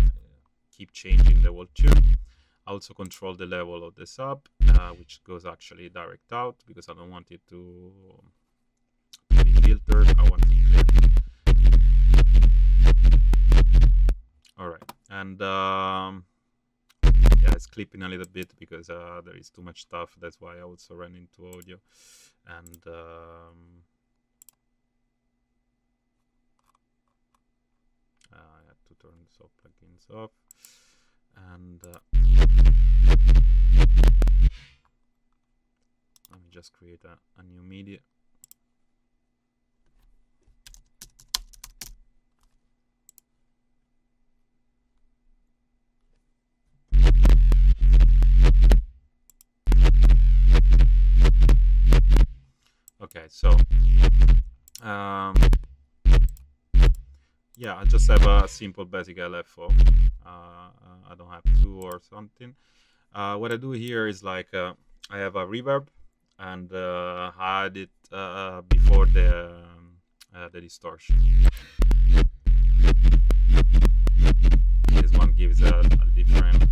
keep changing the whole tune. I also control the level of the sub, which goes actually direct out, because I don't want it to be filtered. I want it clear. All right, and yeah, it's clipping a little bit because there is too much stuff. That's why I also ran into audio, and I had to turn the soft plugins off, and let me just create a new media. Okay, so yeah, I just have a simple basic LFO. I don't have two or something. What I do here is like I have a reverb, and I add it before the distortion. This one gives a different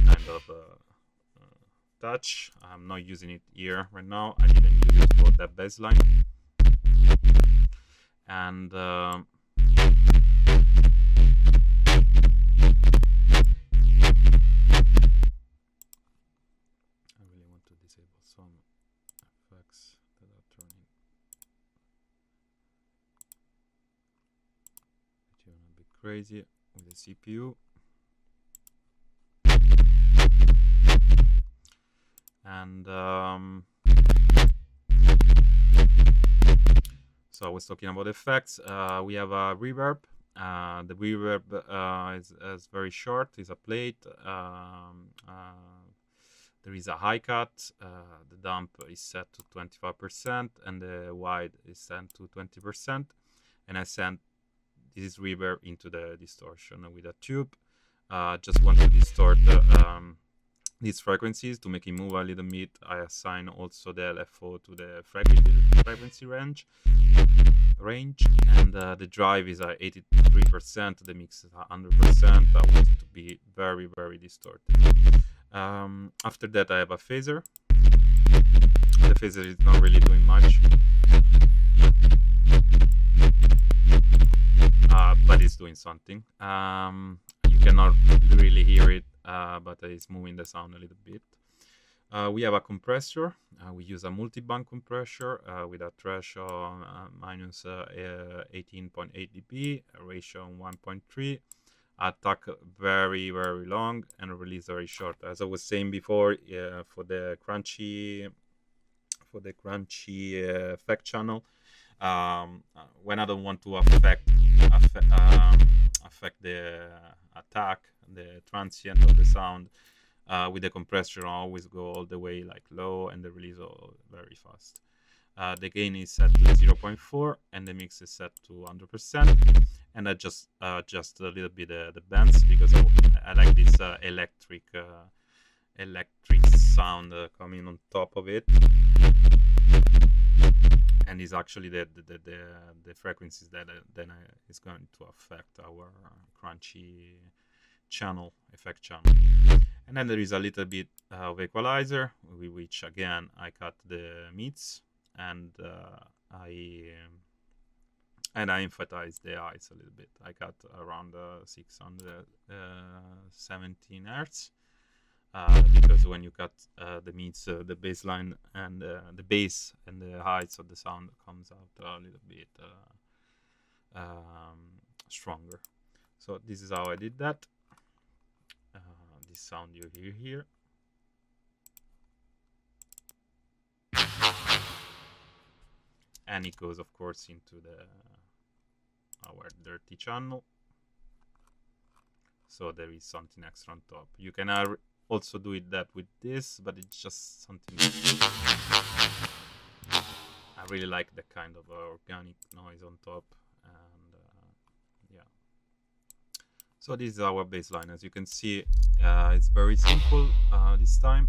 kind of touch. I'm not using it here right now. I didn't use it for that baseline. And I really want to disable some effects that are turning the tune a bit crazy with the CPU. And so I was talking about effects. We have a reverb. The reverb is very short. It's a plate. There is a high cut. The dump is set to 25%, and the wide is set to 20%. And I send this reverb into the distortion with a tube. Just want to distort these frequencies to make it move a little bit. I assign also the LFO to the frequency range, and the drive is at 83%. The mix is 100%. I want it to be very, very distorted. After that, I have a phaser. The phaser is not really doing much, but it's doing something. You cannot really hear it, but it's moving the sound a little bit. We have a compressor. We use a multi-band compressor with a threshold minus 18.8 dB, a ratio 1.3, attack very, very long, and release very short. As I was saying before, for the crunchy effect channel, when I don't want to affect the attack, the transient of the sound, with the compressor I always go all the way like low, and the release very fast. The gain is set to 0.4, and the mix is set to 100%, and I just adjust a little bit the bands, because I like this electric electric sound coming on top of it, and is actually the frequencies that then is going to affect our crunchy channel, effect channel. And then there is a little bit of equalizer, which again I cut the mids, and I emphasize the highs a little bit. I cut around 617 hertz, because when you cut the mids, the baseline and the bass and the heights of the sound comes out a little bit stronger. So this is how I did that. This sound you hear here. And it goes, of course, into our dirty channel. So there is something extra on top. You can also do that with this, but it's just something. I really like the kind of organic noise on top, and yeah. So this is our baseline. As you can see, it's very simple this time.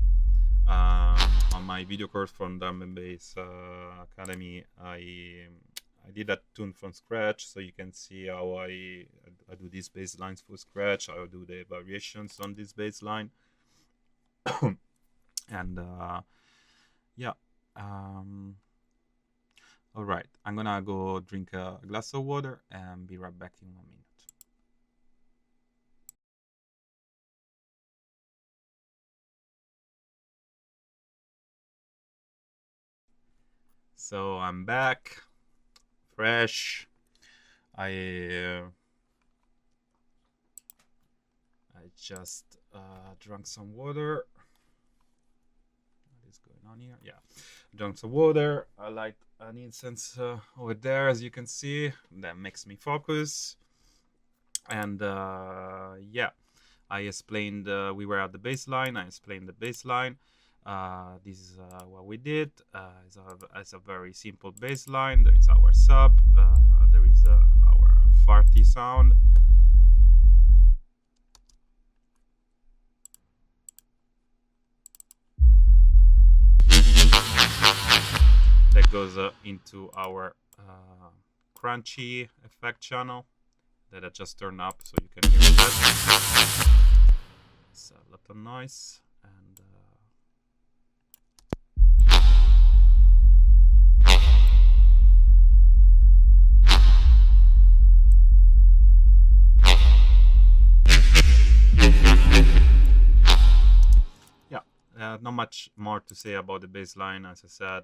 On my video course from Drum and Bass Academy, I did that tune from scratch, so you can see how I do these bass lines from scratch. I do the variations on this bass line. And yeah, all right, I'm gonna go drink a glass of water and be right back in 1 minute. So I'm back, fresh. I just drank some water. What is going on here? Yeah, drank some water. I light an incense over there, as you can see. That makes me focus. And yeah, I explained. We were at the baseline. I explained the baseline. This is what we did. It's a very simple baseline. There is our sub. There is our farty sound. That goes into our crunchy effect channel that I just turned up, so you can hear that. It's a lot of noise, and not much more to say about the baseline. As I said,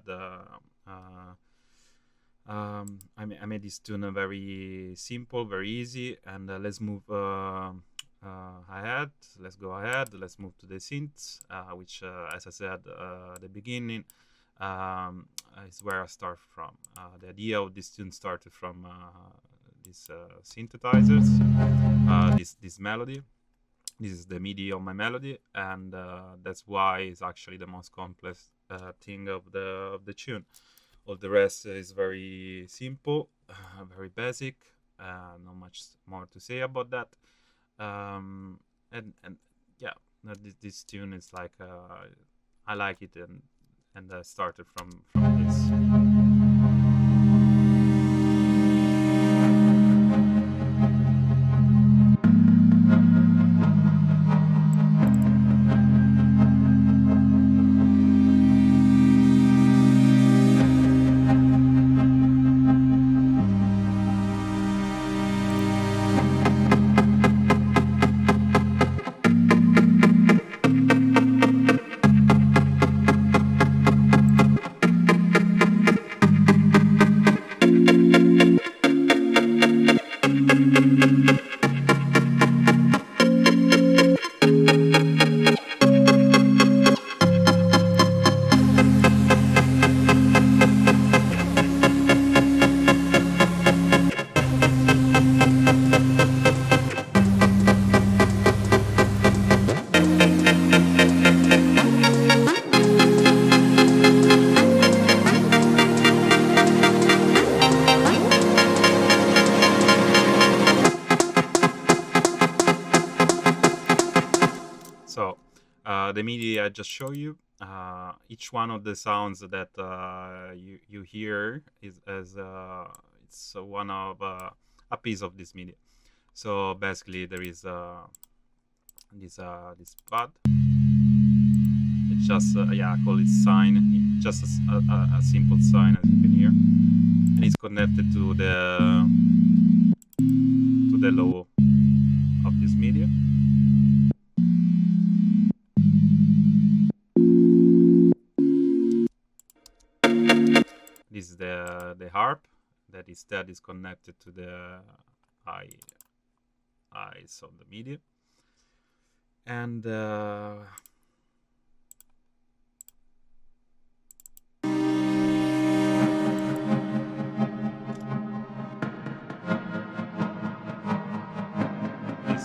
I made this tune very simple, very easy, and let's move ahead. Let's go ahead. Let's move to the synths, which, as I said at the beginning, is where I start from. The idea of this tune started from these synthesizers, this melody. This is the MIDI of my melody, and that's why it's actually the most complex thing of the tune. All the rest is very simple, very basic. Not much more to say about that. And yeah, this tune is like I like it, and I started from this. The MIDI I just show you. Each one of the sounds that you hear is as it's one of a piece of this MIDI. So basically, there is this pad. It's just yeah, I call it sine. Just a simple sine, as you can hear, and it's connected to the low of this MIDI. This is the harp that is connected to the eyes of the MIDI, and this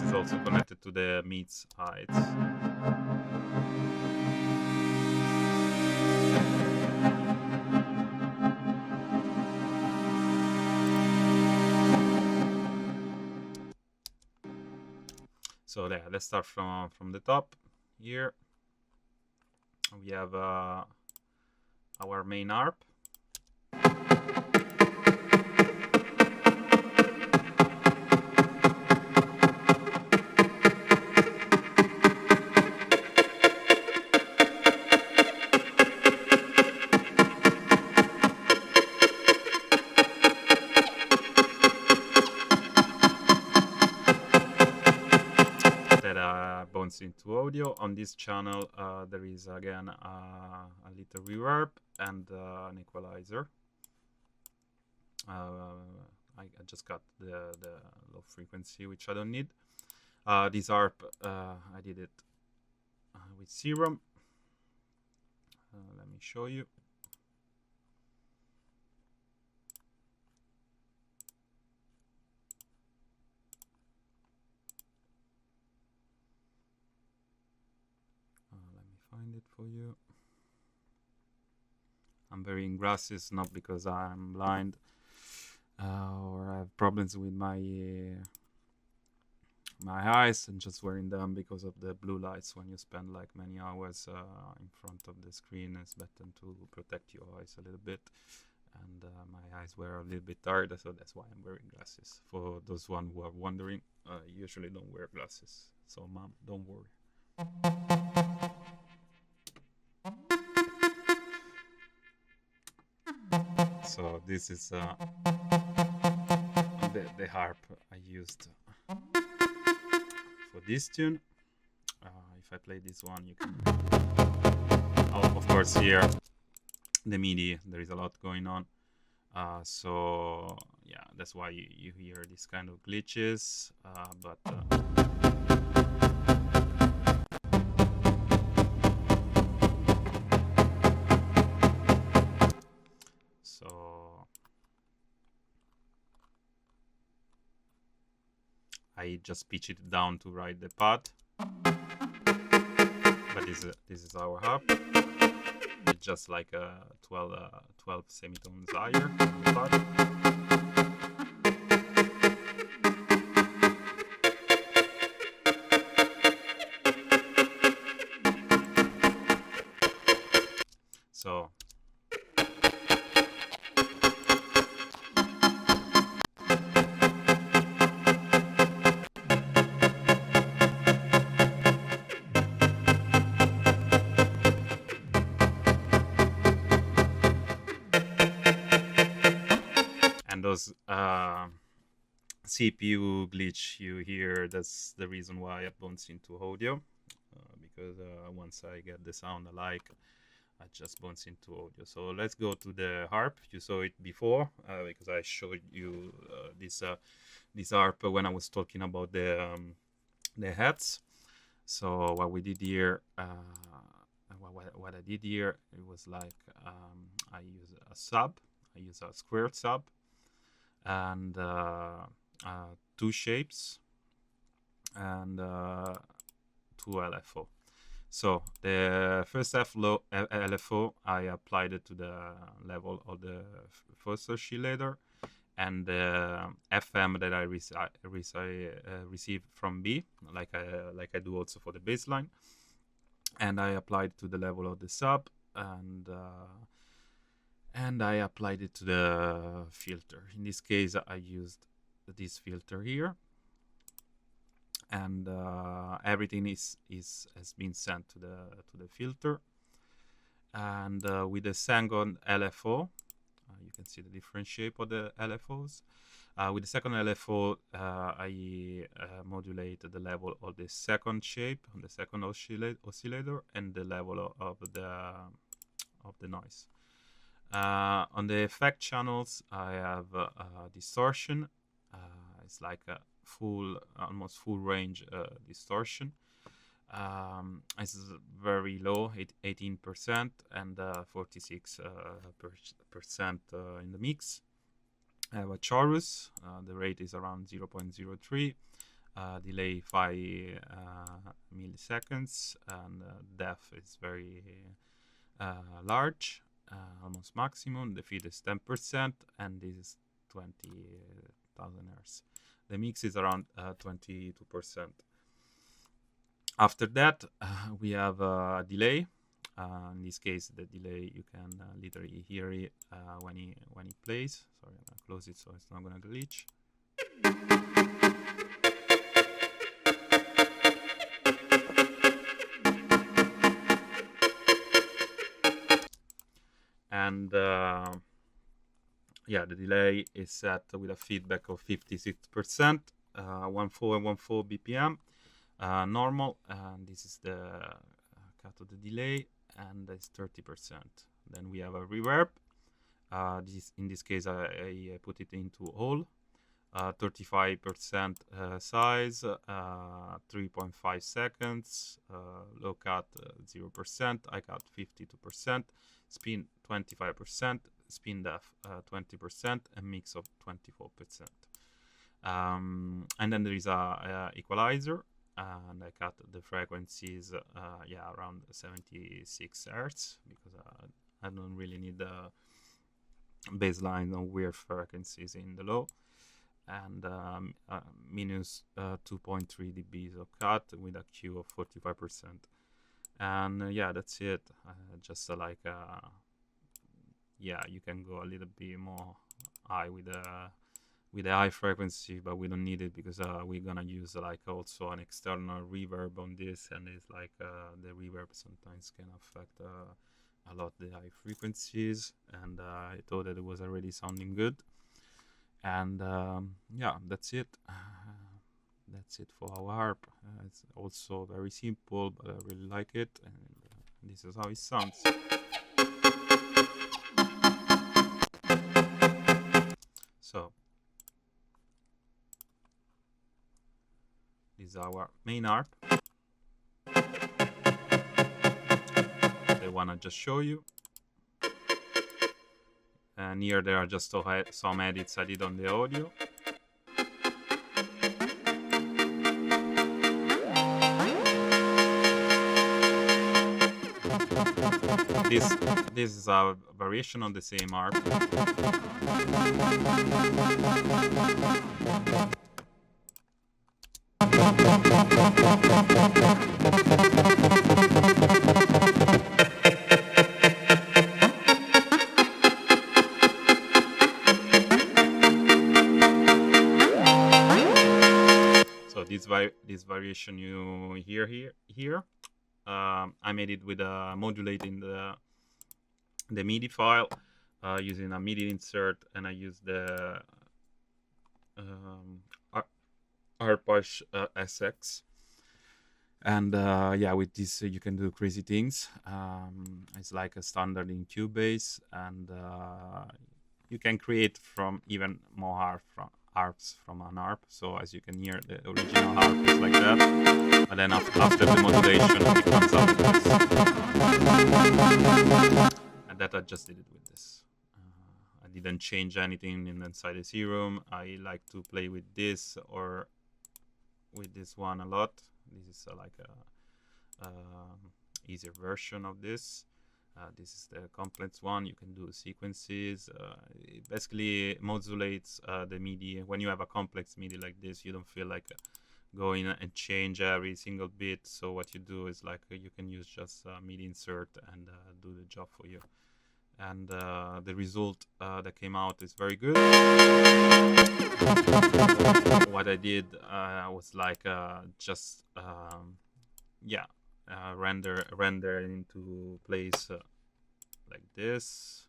is also connected to the mid's eyes. So there, let's start from the top. Here we have our main harp. Into audio. On this channel there is again a little reverb and an equalizer. I just got the low frequency, which I don't need. This harp I did it with Serum. Let me show you. Find it for you. I'm wearing glasses not because I'm blind or I have problems with my eyes, and just wearing them because of the blue lights. When you spend like many hours in front of the screen, it's better to protect your eyes a little bit, and my eyes were a little bit tired, so that's why I'm wearing glasses. For those one who are wondering, I usually don't wear glasses, so mom, don't worry. So this is the harp I used for this tune. If I play this one, you can. Oh, of course, here the MIDI, there is a lot going on. So yeah, that's why you hear this kind of glitches. But so I just pitch it down to write the pad. But this is our harp. It's just like a 12 semitones higher on the pad. So those CPU glitch you hear, that's the reason why I bounce into audio, because once I get the sound I like, I just bounce into audio. So let's go to the harp. You saw it before because I showed you this harp when I was talking about the heads. So what we did here, what I did here, it was like I use a sub. I use a square sub and 2 shapes and 2 LFO. So the first LFO, I applied it to the level of the first oscillator, and the FM that I received from B, like I do also for the bass line. and I applied to the level of the sub, and I applied it to the filter. In this case, I used this filter here, and everything has been sent to the filter. And with the second LFO, you can see the different shape of the LFOs. With the second LFO, I modulate the level of the second shape, on the second oscillator, and the level of the noise. On the effect channels, I have distortion. It's like a almost full range distortion. It's very low, 18%, and 46% in the mix. I have a chorus. The rate is around 0.03. Delay 5 milliseconds, and depth is very large, almost maximum. The feed is 10%, and this is 20,000 Hz. The mix is around 22%. After that, we have a delay. In this case, the delay, you can literally hear it when he plays. Sorry, I'm gonna close it so it's not gonna glitch. And yeah, the delay is set with a feedback of 56%, 1414 BPM, normal, and this is the cut of the delay, and it's 30%. Then we have a reverb. In this case, I put it into all. 35% size, 3.5 seconds, low cut 0%, high cut 52%, spin 25%, spin depth 20%, and mix of 24%. And then there is a equalizer, and I cut the frequencies around 76 Hz, because I don't really need the baseline or weird frequencies in the low, and minus 2.3 dB of cut with a Q of 45%. And yeah, that's it. Just like you can go a little bit more high with the high frequency, but we don't need it, because we're gonna use like also an external reverb on this, and it's like the reverb sometimes can affect a lot the high frequencies, and I thought that it was already sounding good. And yeah, that's it. That's it for our harp. It's also very simple, but I really like it, and this is how it sounds. So this is our main harp, the one I just showed you. And here there are just some edits I did on the audio. This is a variation on the same harp. So this variation you hear here. I made it with modulating the MIDI file using a MIDI insert, and I used the Arps SX. And yeah, with this you can do crazy things. It's like a standard in Cubase, and you can create from even more harps from an harp. So as you can hear, the original harp is like that, and then after the modulation it comes out with this. And that I just did it with this. I didn't change anything inside the serum. I like to play with this or with this one a lot. This is like a easier version of this. This is the complex one. You can do sequences. It basically modulates the MIDI. When you have a complex MIDI like this, you don't feel like go in and change every single bit. So what you do is like you can use just MIDI insert and do the job for you. And the result that came out is very good. What I did was like just yeah, render into place like this,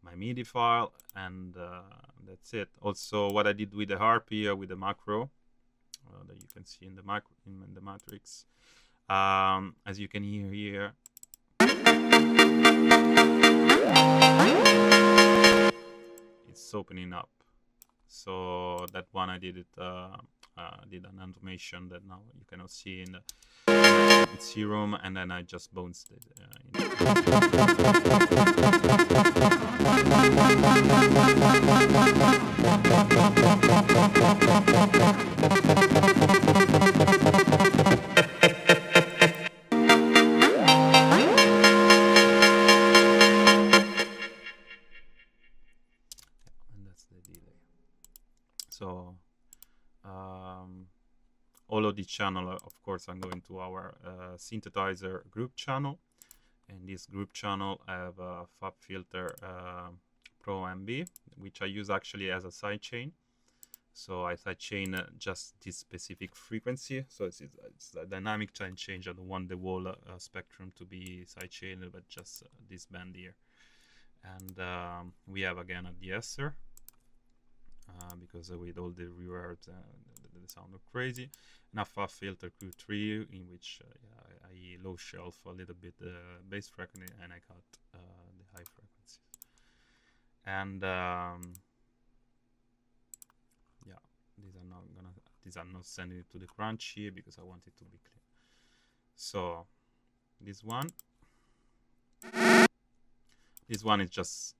my MIDI file, and that's it. Also, what I did with the harp here with the macro that you can see in the matrix, as you can hear here, it's opening up. So that one I did it did an automation that now you cannot see in the serum, and then I just bounced it and that's the delay. So all of the channel, of course, I'm going to our synthesizer group channel. In this group channel, I have a Fab Filter Pro MB, which I use actually as a sidechain. So I sidechain just this specific frequency. So it's a dynamic change. I don't want the whole spectrum to be sidechained, but just this band here. And we have again a de-esser. Because with all the reverbs, the sound of crazy. And a Fab Filter Q3, in which I low shelf a little bit the bass frequency, and I cut the high frequencies. And yeah, these are not sending it to the crunch here because I want it to be clean. So this one is just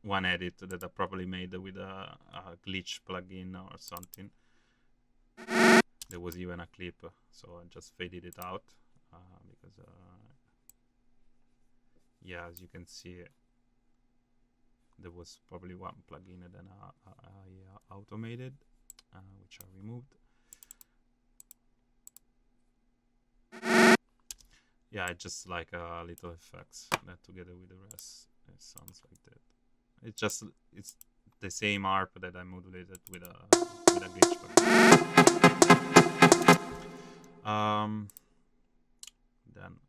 one edit that I probably made with a glitch plugin or something. There was even a clip, so I just faded it out because yeah, as you can see, there was probably one plugin and then I automated, which I removed. Yeah, just like little effects that together with the rest, it sounds like that. It's the same harp that I modulated with a glitch plugin. Then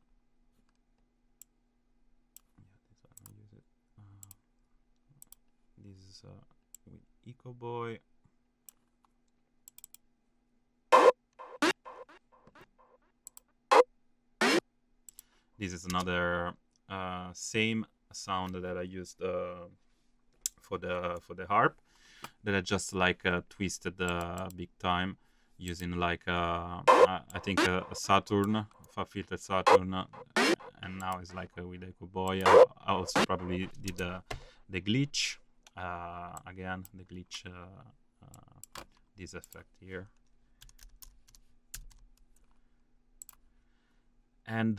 this is with Eco Boy. This is another same sound that I used for the harp, that I just like twisted big time using like I think a Saturn, Fab Filter Saturn, and now it's like with Eco Boy. I also probably did the glitch again, the glitch this effect here. And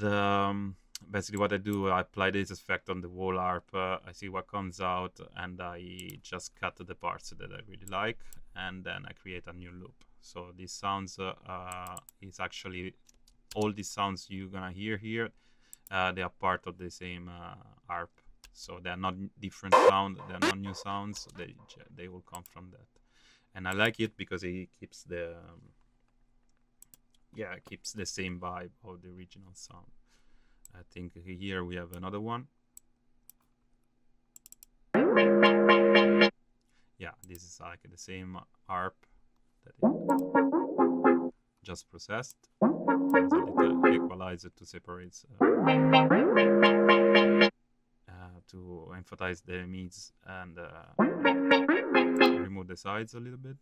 basically what I do, I apply this effect on the whole harp, I see what comes out, and I just cut the parts that I really like, and then I create a new loop. So these sounds is actually, all these sounds you're gonna hear here, they are part of the same harp. So they're not different sound, they're not new sounds, they will come from that. And I like it because it keeps the it keeps the same vibe of the original sound. I think here we have another one. Yeah, this is like the same harp that it just processed. There's a little equalizer to separate, to emphasize the mids and remove the sides a little bit.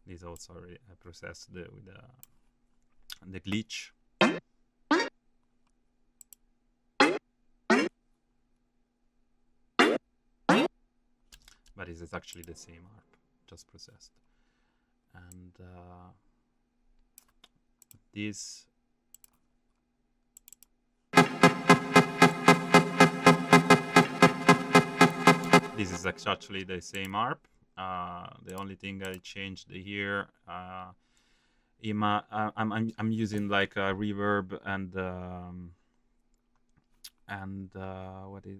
This also I processed with the glitch. But this is actually the same harp, just processed. And this. This is actually the same ARP. The only thing I changed here, I'm using like a reverb and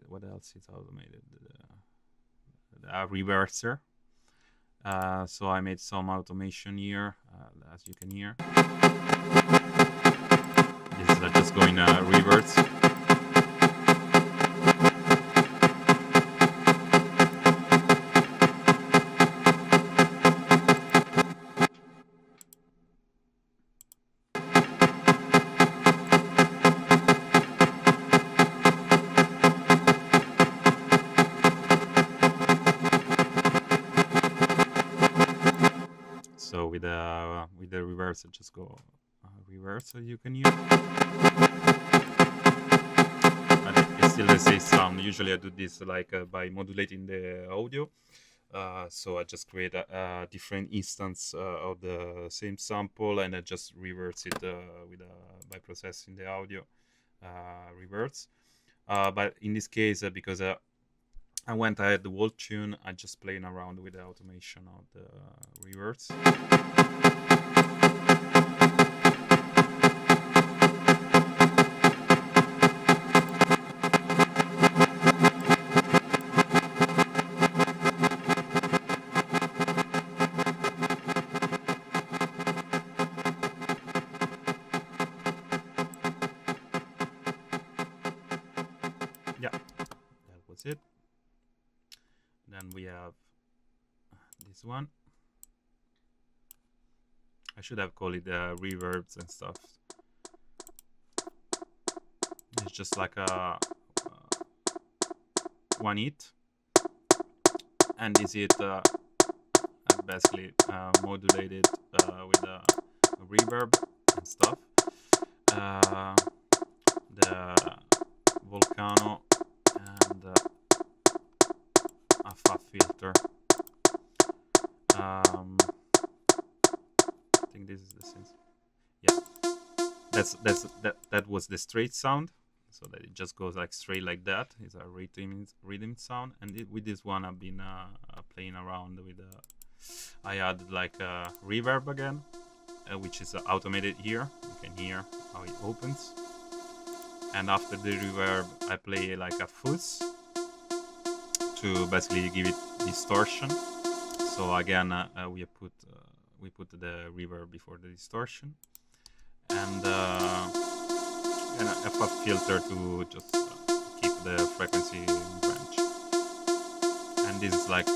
what else is automated? A reverser. So I made some automation here, as you can hear. This is just going reverse. So with the reverse, I just go reverse, so you can hear. And it's still the same sound. Usually I do this like by modulating the audio. So I just create a different instance of the same sample, and I just reverse it by processing the audio reverse. But in this case, because I had the whole tune, I just playing around with the automation of the reverse. Yeah, that was it. Then we have this one. I should have called it reverbs and stuff. It's just like a one hit, and this hit basically modulated with a reverb and stuff. The volcano and a FA filter. I think this is the sense. Yeah, that was the straight sound, so that it just goes like straight like that. It's a rhythm sound, and with this one I've been playing around with. I added like a reverb again, which is automated here. You can hear how it opens. And after the reverb, I play like a fuzz to basically give it distortion. So again, we put the reverb before the distortion, and a FA filter to just keep the frequency range. And this is like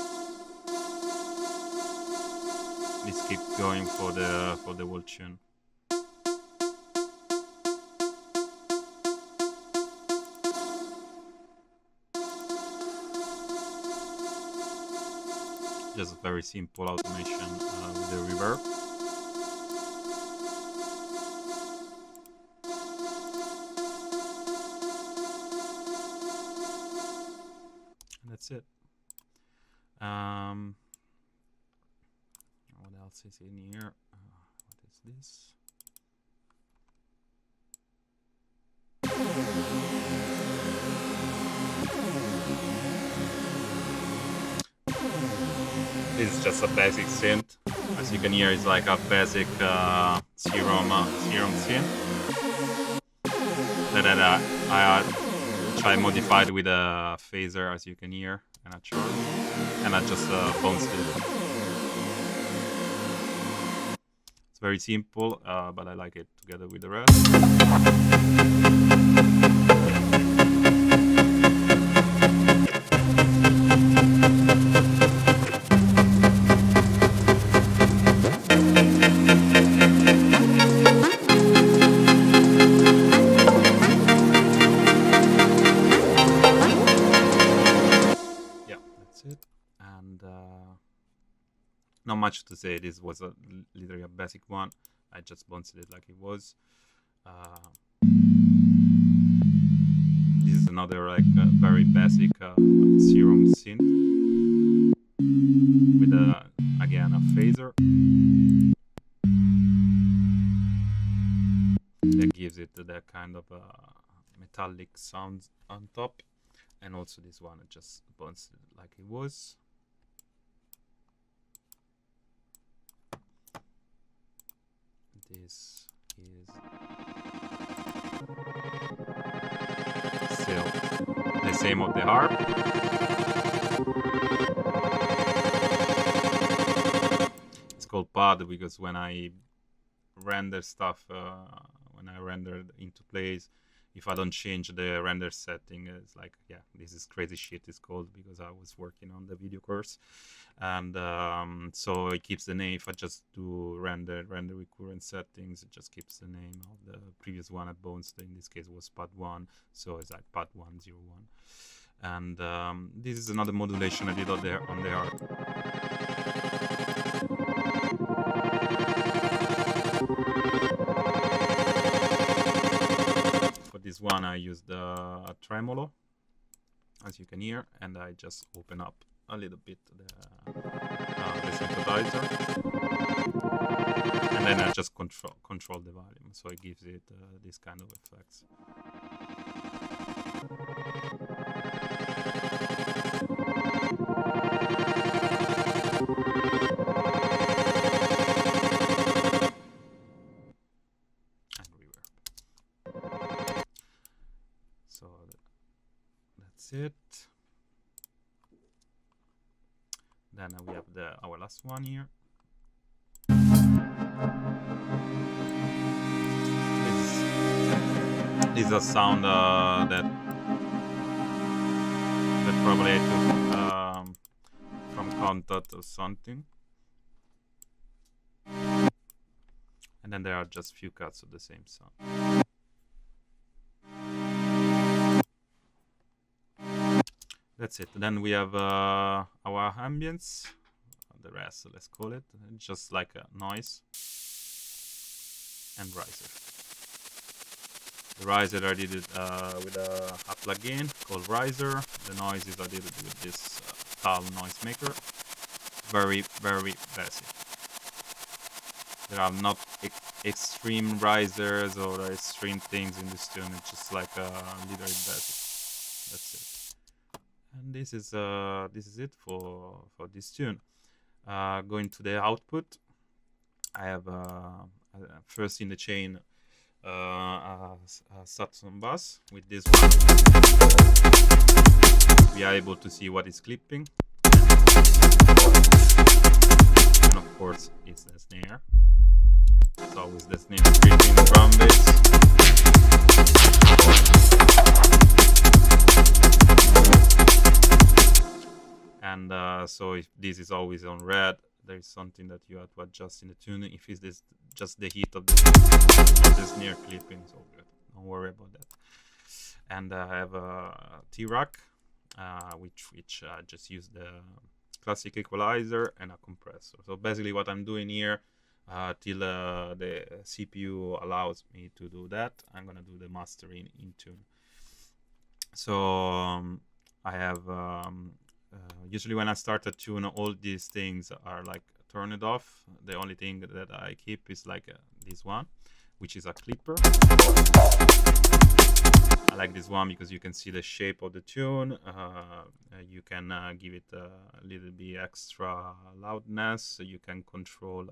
this keeps going for the whole tune. Just very simple automation with the reverb. And that's it. What else is in here? What is this? This is just a basic synth. As you can hear, it's like a basic serum synth that I try modified with a phaser, as you can hear, and a chord, and I just bounced it. It's very simple, but I like it together with the rest. Not much to say. This was literally a basic one. I just bounced it like it was. This is another like very basic serum synth with again a phaser. kind of metallic sound on top, and also this one it just bounces like it was. This is still the same of the harp. It's called pad because when I render stuff, when I render it into place, if I don't change the render setting, it's like, yeah, this is crazy shit, it's called, because I was working on the video course. And so it keeps the name. If I just do render with current settings, it just keeps the name of the previous one at bones. In this case was pad 1, so it's like pad 101. And this is another modulation I did on the harp. For this one I used a tremolo, as you can hear, and I just open up a little bit the synthesizer, and then I just control the volume, so it gives it this kind of effects. And reverb. So that's it. Then we have our last one here. This is a sound that probably I took from Contact or something. And then there are just few cuts of the same sound. That's it. Then we have our ambience, the rest, let's call it, just like a noise and riser. The riser I did it with a plugin called Riser. The noises I did it with this Tal noise maker. Very, very basic. There are not extreme risers or extreme things in this tune. It's just like literally basic. That's it. And this is it for this tune. Going to the output, I have first in the chain a Saxon bass. With this one, we are able to see what is clipping, and of course it's the snare. It's always the snare clipping the drum bass. And so if this is always on red, there is something that you have to adjust in the tuning. If it's just the heat of the snare clipping, so good. Don't worry about that. And I have a T-Rack, which just use the classic equalizer and a compressor. So basically what I'm doing here, till the CPU allows me to do that, I'm gonna do the mastering in tune. So I have usually when I start a tune, all these things are like turned off. The only thing that I keep is like this one, which is a clipper. I like this one because you can see the shape of the tune. You can give it a little bit extra loudness. So you can control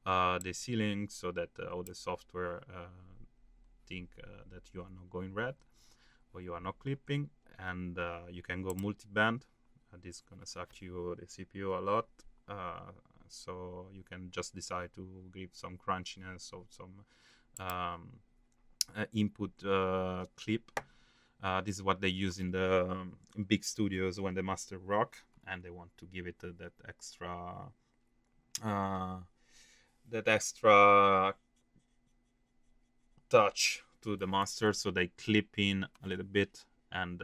the ceiling so that all the software think that you are not going red or you are not clipping. And you can go multi-band. This is gonna suck you the CPU a lot, so you can just decide to give some crunchiness or some input clip. This is what they use in the big studios when they master rock, and they want to give it that extra touch to the master, so they clip in a little bit and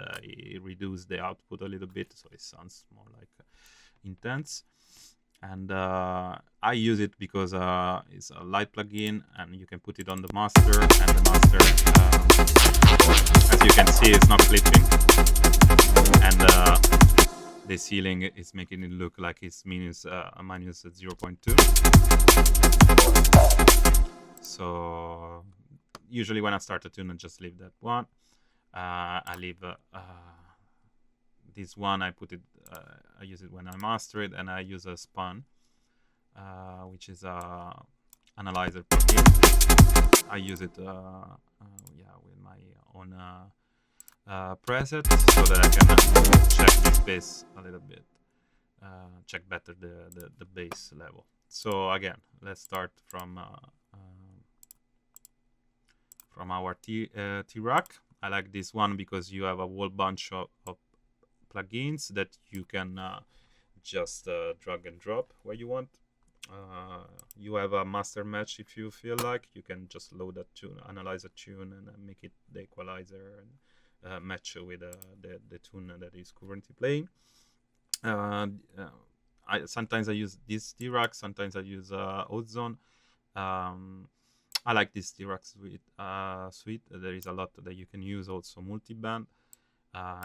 reduce the output a little bit, so it sounds more like intense. And I use it because it's a light plugin, and you can put it on the master, and the master, as you can see, it's not clipping, and the ceiling is making it look like it's minus 0.2. So usually when I start a tune, I just leave that one. I leave this one. I put it. I use it when I master it, and I use a span, which is a analyzer plugin. I use it, yeah, with my own preset, so that I can check this bass a little bit, check better the bass level. So again, let's start from our T-Rack. I like this one because you have a whole bunch of plugins that you can just drag and drop where you want. You have a master match if you feel like. You can just load a tune, analyze a tune, and make it the equalizer and match with the tune that is currently playing. Sometimes I use this T-Rack, sometimes I use Ozone. I like this T-Rack suite. There is a lot that you can use, also multiband.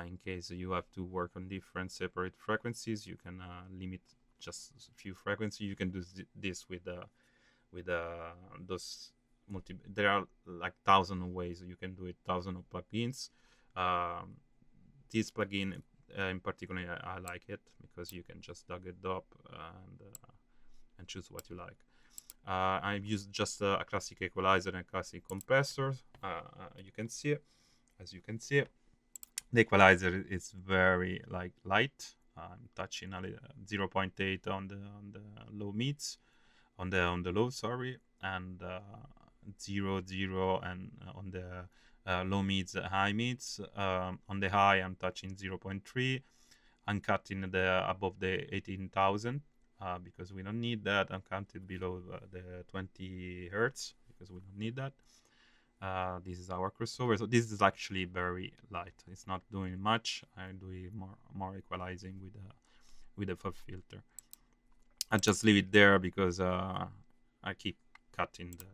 In case you have to work on different separate frequencies, you can limit just a few frequencies. You can do this with those there are like 1,000 ways you can do it, 1,000 of plugins. This plugin in particular, I like it because you can just drag it up and choose what you like. I've used just a classic equalizer and a classic compressor. You can see it. As you can see, the equalizer is very light. I'm touching a 0.8 on the low mids, on the low, sorry, and 0.0 and on the low mids, high mids. On the high, I'm touching 0.3. I'm cutting above the 18,000 because we don't need that. I'm cutting below the 20 hertz because we don't need that. This is our crossover. So this is actually very light. It's not doing much. I'm doing more equalizing with the FUB filter. I just leave it there because I keep cutting the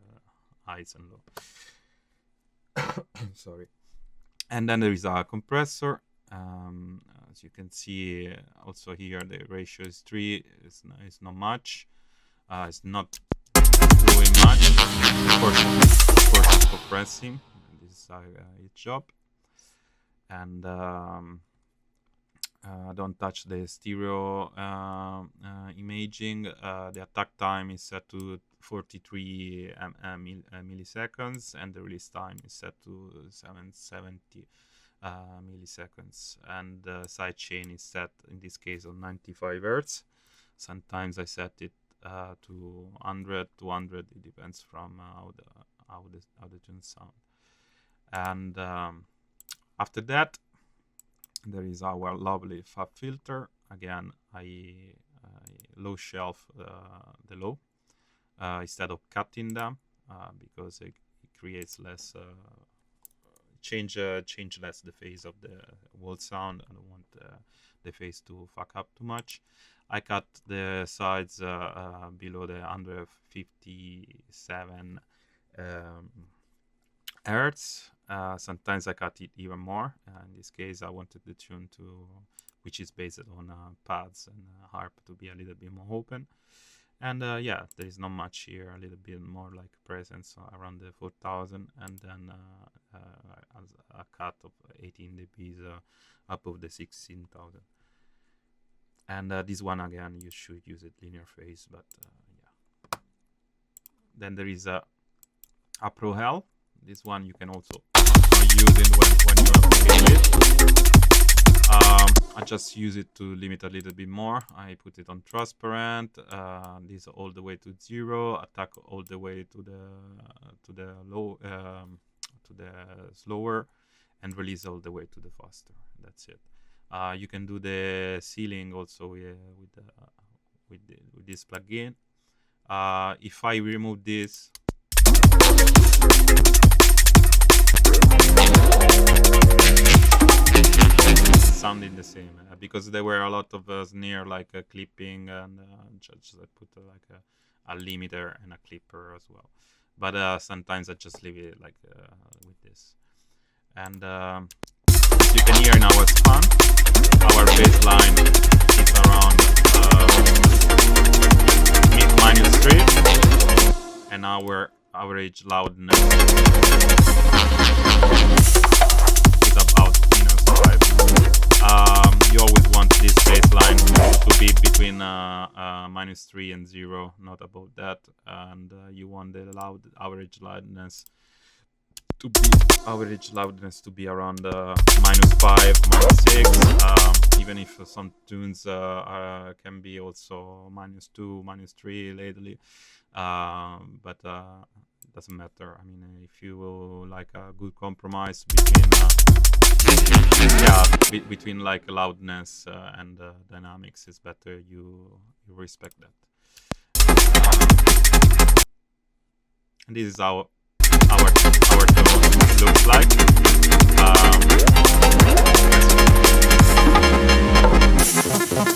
highs and low. Sorry. And then there is a compressor. As you can see, also here the ratio is 3. It's not much. It's not doing much. Of course, it's compressing. This is its job. And don't touch the stereo imaging. The attack time is set to 43 milliseconds, and the release time is set to 770 milliseconds. And the sidechain is set in this case on 95 hertz. Sometimes I set it to 100, 200. It depends from how the tunes sound. And after that, there is our lovely FUB filter. Again, I low shelf the low instead of cutting them because it creates less change less the phase of the whole sound. I don't want the phase to fuck up too much. I cut the sides below the 157 hertz. Sometimes I cut it even more. In this case, I wanted the tune which is based on pads and harp, to be a little bit more open. And yeah, there is not much here. A little bit more like presence around the 4,000, and then a cut of 18 dBs up of the 16,000. And this one again, you should use it linear phase, but yeah. Then there is a Pro Hell. This one you can also use it when you're playing it. I just use it to limit a little bit more. I put it on transparent. This all the way to 0. Attack all the way to the low, to the slower, and release all the way to the faster. That's it. You can do the ceiling also with this plugin. If I remove this, sounding the same because there were a lot of snare like clipping, and just I put like a limiter and a clipper as well. But sometimes I just leave it like with this. And as you can hear in our span, our bass line is around mid -3, and our average loudness is about -5. You always want this baseline to be between -3 and 0, not above that, and you want the average loudness to be around -5, -6. Even if some tunes can be also -2, -3 lately, but it doesn't matter. I mean, if you like a good compromise between between like loudness and dynamics, is better you respect that. And this is our tone looks like.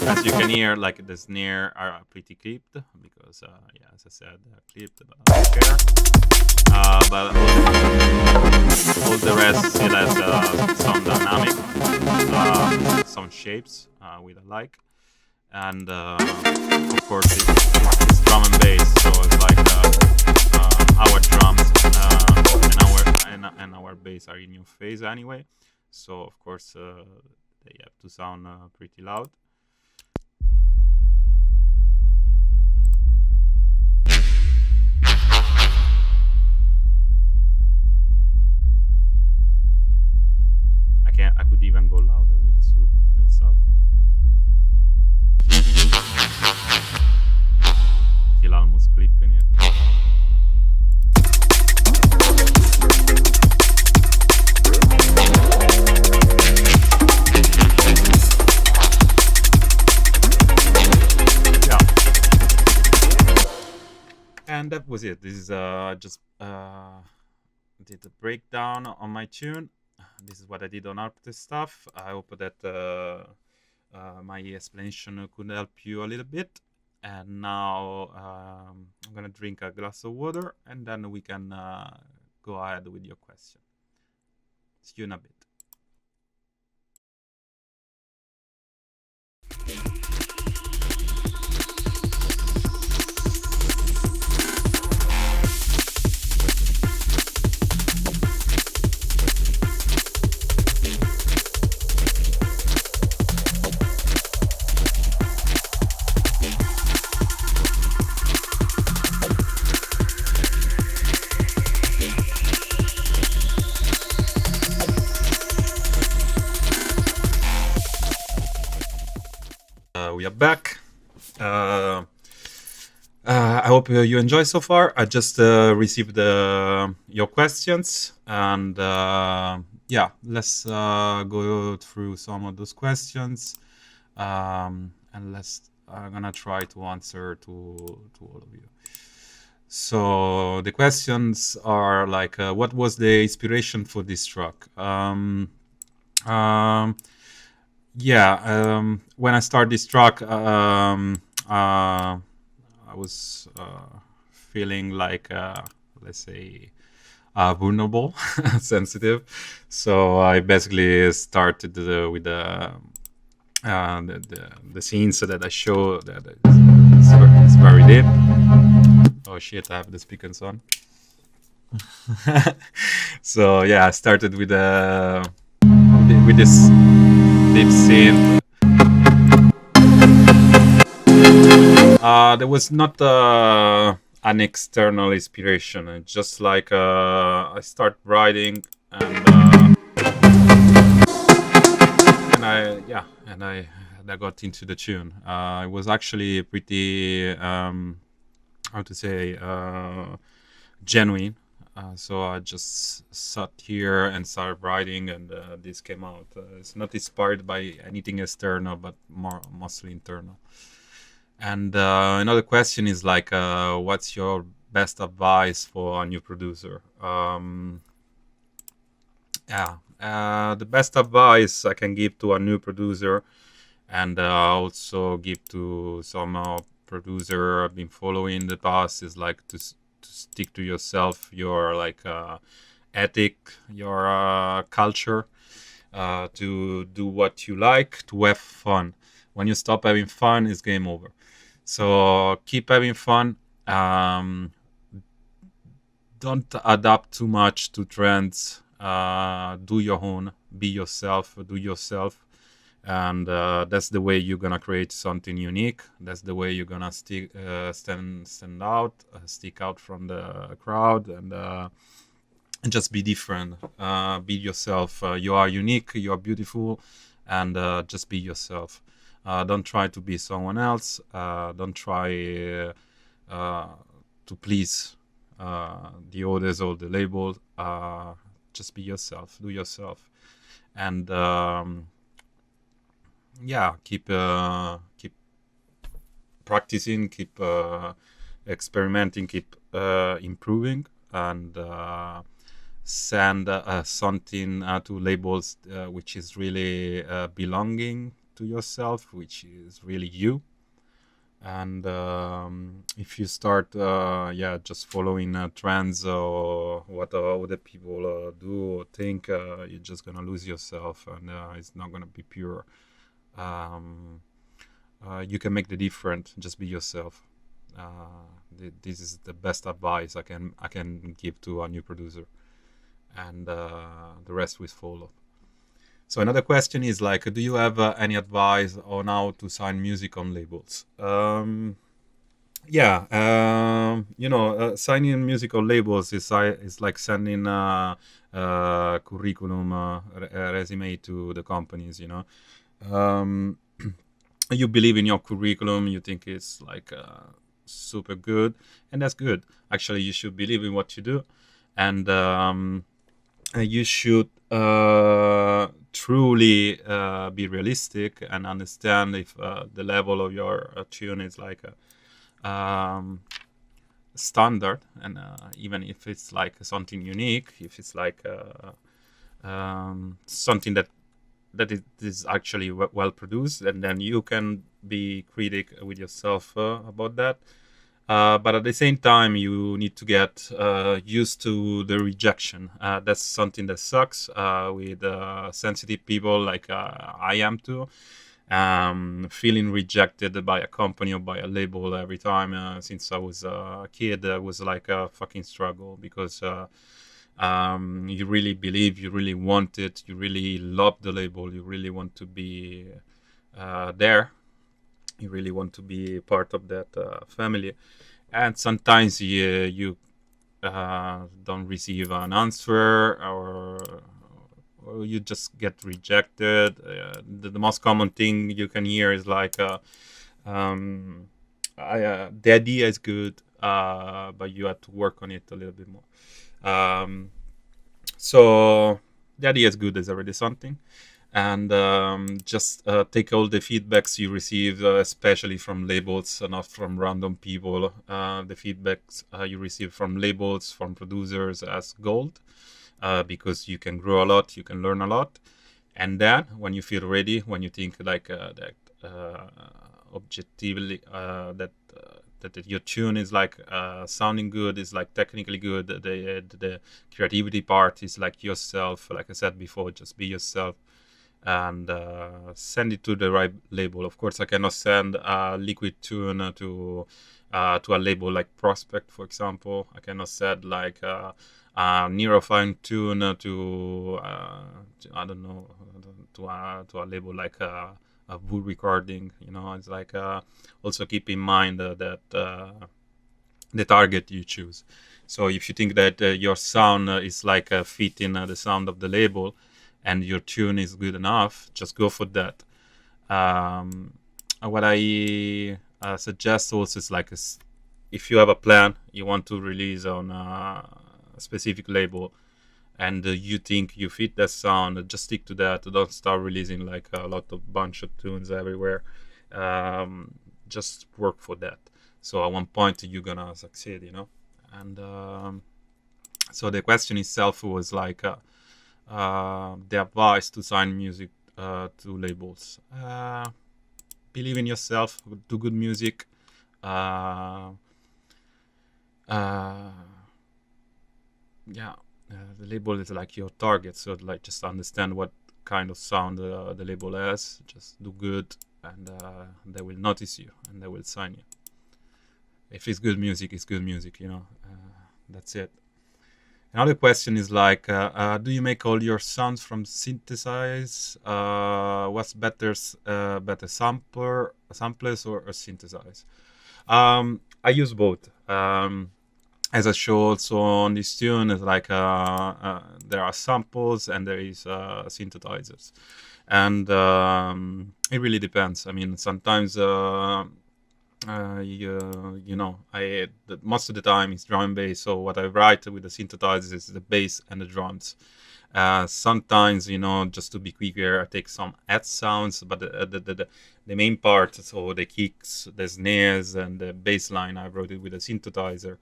As you can hear, like the snare are pretty clipped because, yeah, as I said, clipped, but I don't care. But all the rest still has some dynamic, some shapes with a like, and of course it's drum and bass, so it's like our drums and our bass are in your face anyway, so of course they have to sound pretty loud. I could even go louder with the sub. Still almost clipping it. Yeah. And that was it. This is just did the breakdown on my tune. This is what I did on Arps and Stuff. I hope that my explanation could help you a little bit. And now I'm gonna drink a glass of water, and then we can go ahead with your question. See you in a bit. We are back. I hope you enjoy so far. I just received your questions, and yeah, let's go through some of those questions, and I'm gonna try to answer to all of you. So the questions are like, what was the inspiration for this track? Yeah, when I started this track, I was feeling like, let's say, vulnerable, sensitive. So I basically started with the scenes that I show that it's very deep. Oh shit! I have the speakers on. So yeah, I started with this deep scene. There was not an external inspiration. It's just like I start writing, and I got into the tune. It was actually pretty how to say genuine. So I just sat here and started writing, and this came out. It's not inspired by anything external, but mostly internal. And another question is like, what's your best advice for a new producer? The best advice I can give to a new producer, and also give to some producer I've been following in the past, is like to stick to yourself, your like ethic, your culture, to do what you like, to have fun. When you stop having fun, it's game over. So keep having fun. don't adapt too much to trends. Do your own, be yourself, do yourself, and that's the way you're gonna create something unique. That's the way you're gonna stand out, stick out from the crowd, and just be different. Be yourself. You are unique. You are beautiful, and just be yourself. Don't try to be someone else. Don't try uh, to please the others or the label. Just be yourself. Do yourself, and yeah, keep practicing, keep experimenting, keep improving, and send something to labels which is really belonging to yourself, which is really you. And if you start yeah, just following trends or what other people do or think, you're just gonna lose yourself, and it's not gonna be pure. um, you can make the difference. Just be yourself. This is the best advice I can give to a new producer, and the rest will follow. So another question is like, do you have any advice on how to sign music on labels? Yeah, signing music on labels is like sending curriculum, resume to the companies. Um, you believe in your curriculum, you think it's like super good, and that's good. Actually, you should believe in what you do, and you should truly be realistic and understand if the level of your tune is like a standard, and even if it's like something unique, if it's like something that it is actually well produced, and then you can be critic with yourself about that. But at the same time, you need to get used to the rejection. That's something that sucks with sensitive people like I am too. Feeling rejected by a company or by a label every time since I was a kid was like a fucking struggle, because you really believe, you really want it, you really love the label, you really want to be there, you really want to be part of that family, and sometimes you don't receive an answer, or you just get rejected. The most common thing you can hear is like, um, the idea is good, but you have to work on it a little bit more. So the idea is good is already something, and just take all the feedbacks you receive, especially from labels, not from random people. The feedbacks you receive from labels, from producers, as gold, because you can grow a lot, you can learn a lot, and then when you feel ready, when you think like that objectively, that your tune is like sounding good, is like technically good, the creativity part is like yourself, like I said before, just be yourself, and send it to the right label. Of course, I cannot send a liquid tune to a label like Prospect, for example. I cannot send like a neurofine tune to I don't know, to a label like a Wood Recording. It's like also keep in mind that the target you choose. So if you think that your sound is like fitting the sound of the label, and your tune is good enough, just go for that. What I suggest also is like, if you have a plan, you want to release on a specific label, and you think you fit that sound, just stick to that. Don't start releasing like a lot of bunch of tunes everywhere. Just work for that. So at one point you're gonna succeed. And so the question itself was like, the advice to sign music to labels. Believe in yourself, do good music. Uh, uh, yeah, the label is like your target, so like just understand what kind of sound the label has. Just do good, and they will notice you, and they will sign you. If it's good music, it's good music. That's it. Another question is like, do you make all your sounds from synthesize? What's better, better samplers or synthesize? I use both. As I show also on this tune, it's like there are samples and there is synthesizers, and it really depends. I mean, sometimes most of the time it's drum and bass. So what I write with the synthesizers is the bass and the drums. Sometimes, just to be quicker, I take some add sounds, but the main part, so the kicks, the snares, and the bass line, I wrote it with a synthesizer.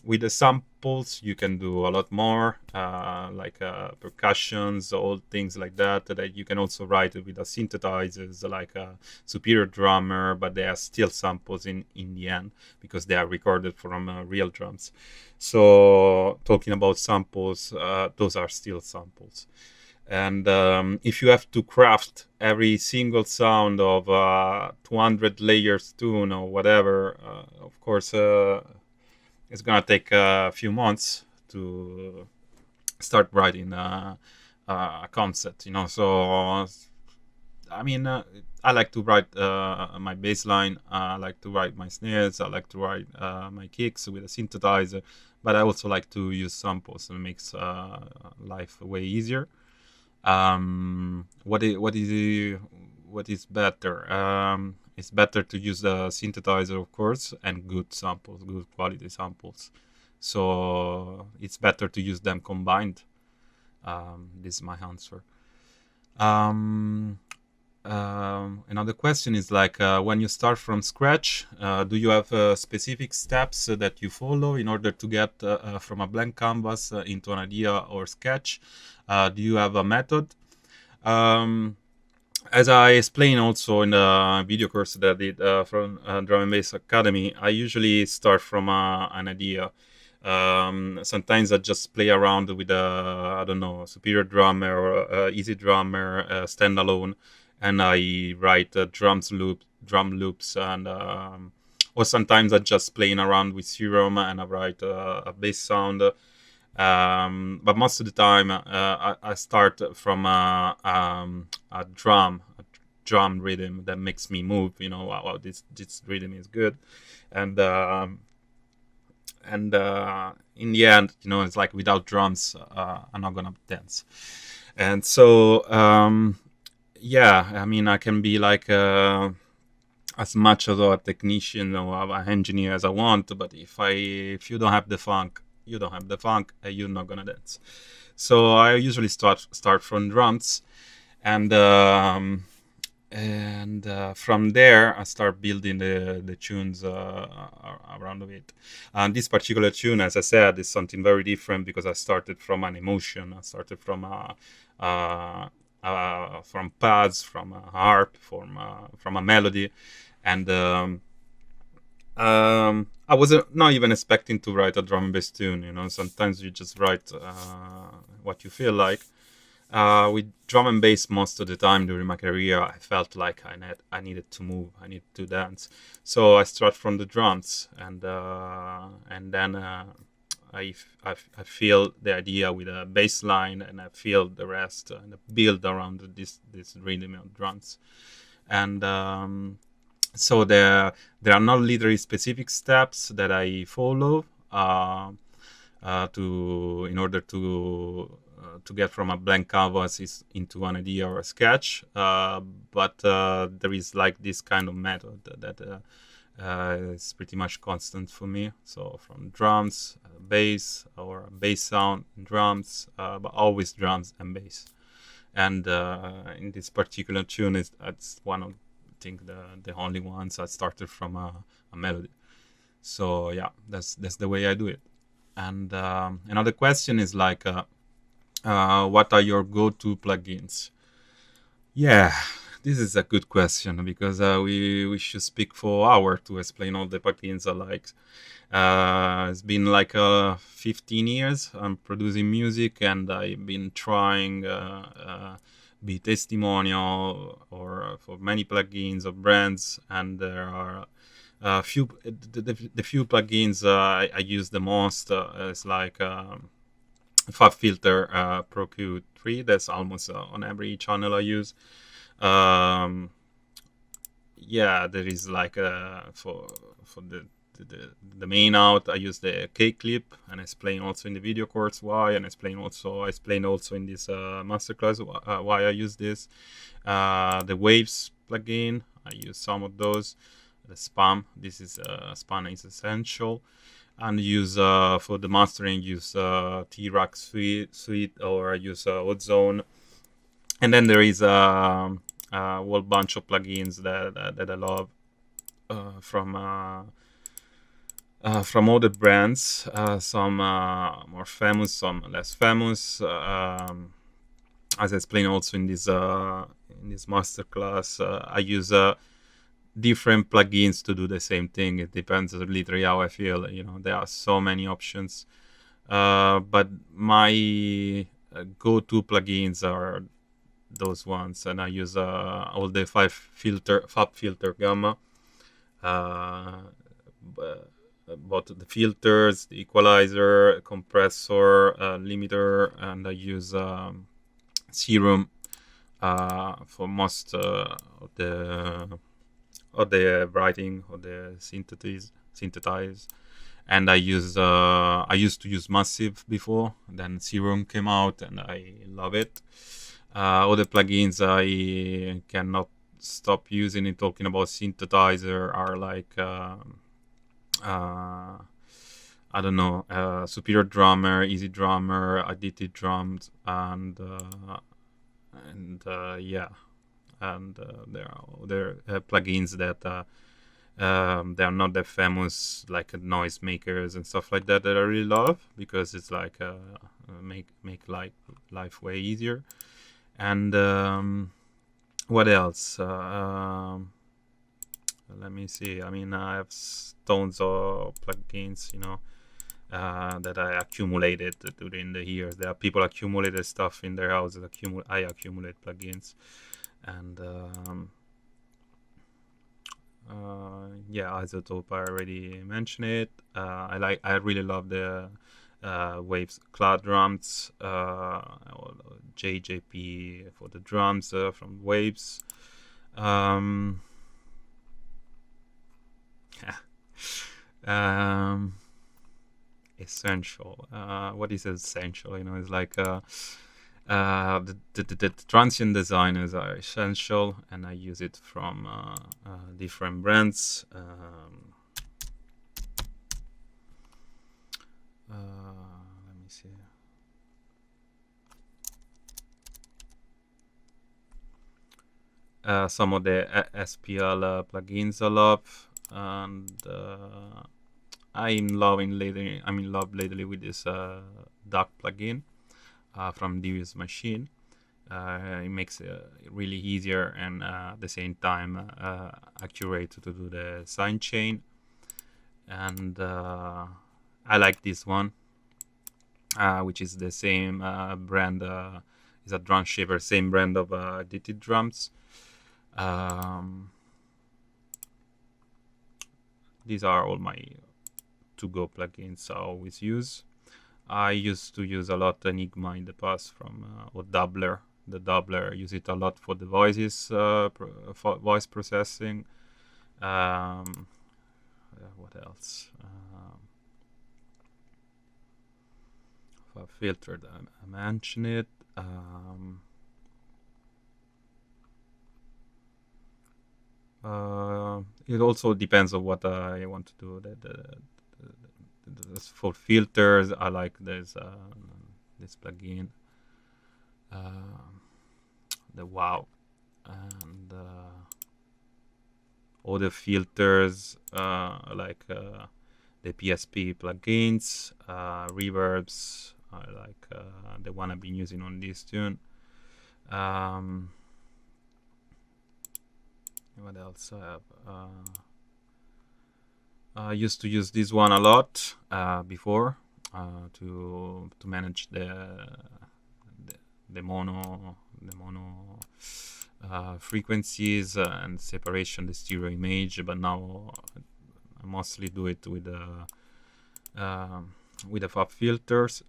With the samples, you can do a lot more, like percussions, all things like that. That you can also write it with a synthesizers, like a superior drummer, but they are still samples in the end because they are recorded from real drums. So talking about samples, those are still samples. And if you have to craft every single sound of 200 layers tune or whatever, of course, it's gonna take a few months to start writing a concept. So I mean, I like to write my bass line. I like to write my snares. I like to write my kicks with a synthesizer. But I also like to use samples, and it makes life way easier. What is better? It's better to use the synthesizer, of course, and good samples, good quality samples. So it's better to use them combined. This is my answer. Another question is like, when you start from scratch, do you have specific steps that you follow in order to get from a blank canvas into an idea or sketch? Do you have a method? As I explained also in the video course that I did from Drum and Bass Academy, I usually start from an idea. Sometimes I just play around with I don't know, superior drummer or easy drummer standalone, and I write drum loops, and or sometimes I just playing around with Serum and I write a bass sound. But most of the time, I start from a drum rhythm that makes me move. Wow, this rhythm is good, and in the end, it's like without drums, I'm not gonna dance. And so, yeah, I mean, I can be like as much of a technician or an engineer as I want, but if you don't have the funk, you don't have the funk, and you're not gonna dance. So I usually start from drums, and from there I start building the tunes around of it. And this particular tune, as I said, is something very different because I started from an emotion. I started from from pads, from a harp, from a melody, and I was not even expecting to write a drum and bass tune. Sometimes you just write what you feel like. With drum and bass, most of the time during my career, I felt like I needed to move, I needed to dance. So I start from the drums, and then I feel the idea with a bass line, and I feel the rest and build around this rhythm of drums. And so there are not literally specific steps that I follow in order to get from a blank canvas into an idea or a sketch, but there is like this kind of method that is pretty much constant for me. So from drums, bass, or bass sound, drums, but always drums and bass. And in this particular tune, it's one of, I think, the only ones I started from a melody. So yeah, that's the way I do it. And another question is like, what are your go-to plugins? Yeah, this is a good question because we should speak for hours to explain all the plugins I like. It's been like 15 years I'm producing music, and I've been trying be testimonial or for many plugins or brands, and there are The few plugins I use the most is like Fab Filter Pro Q3. That's almost on every channel I use. Yeah, there is like for the main out I use the K clip, and I explain also in the video course why, and I explain also in this masterclass why I use this. The waves plugin, I use some of those. The spam, this is spam is essential, and use for the mastering use T-Rack suite, or I use Ozone. And then there is a whole bunch of plugins that I love from other brands. Some more famous, some less famous. As I explained also in this masterclass, I use different plugins to do the same thing. It depends literally how I feel. You know, there are so many options. But my go-to plugins are those ones, and I use all the Fab Filter Gamma, both the filters, the equalizer, compressor, limiter, and I use Serum for most of the writing or the synthesize. And I used to use Massive before. Then Serum came out, and I love it. Other plugins I cannot stop using it. Talking about synthesizer are like I don't know, Superior Drummer, Easy Drummer, Additive Drums, and yeah, and there are other plugins that they are not that famous, like noisemakers and stuff like that I really love, because it's like make life way easier. And what else? Let me see. I mean, I have tons of plugins, you know, that I accumulated during the years. There are people accumulated stuff in their houses. I accumulate plugins, and yeah, Isotope, I already mentioned it. I really love the Waves Cloud drums, or JJP for the drums from Waves. Essential. What is essential? You know, it's like the transient designers are essential, and I use it from different brands. Let me see. Some of the SPL plugins I love, and I'm in love lately with this Duck plugin from Devious Machine. It makes it really easier and at the same time accurate to do the sign chain. And I like this one, which is the same brand. Is a drum shaper, same brand of Additive Drums. These are all my to-go plugins I always use. I used to use a lot Enigma in the past from or Doubler. The Doubler, I use it a lot for the voices, for voice processing. What else? For filtered, I mentioned it. It also depends on what I want to do. For filters, I like this plugin, the Wow, and other filters like the PSP plugins, reverbs. I like the one I've been using on this tune. What else I have? I used to use this one a lot before to manage the mono frequencies and separation, the stereo image. But now mostly do it with the FAB filters.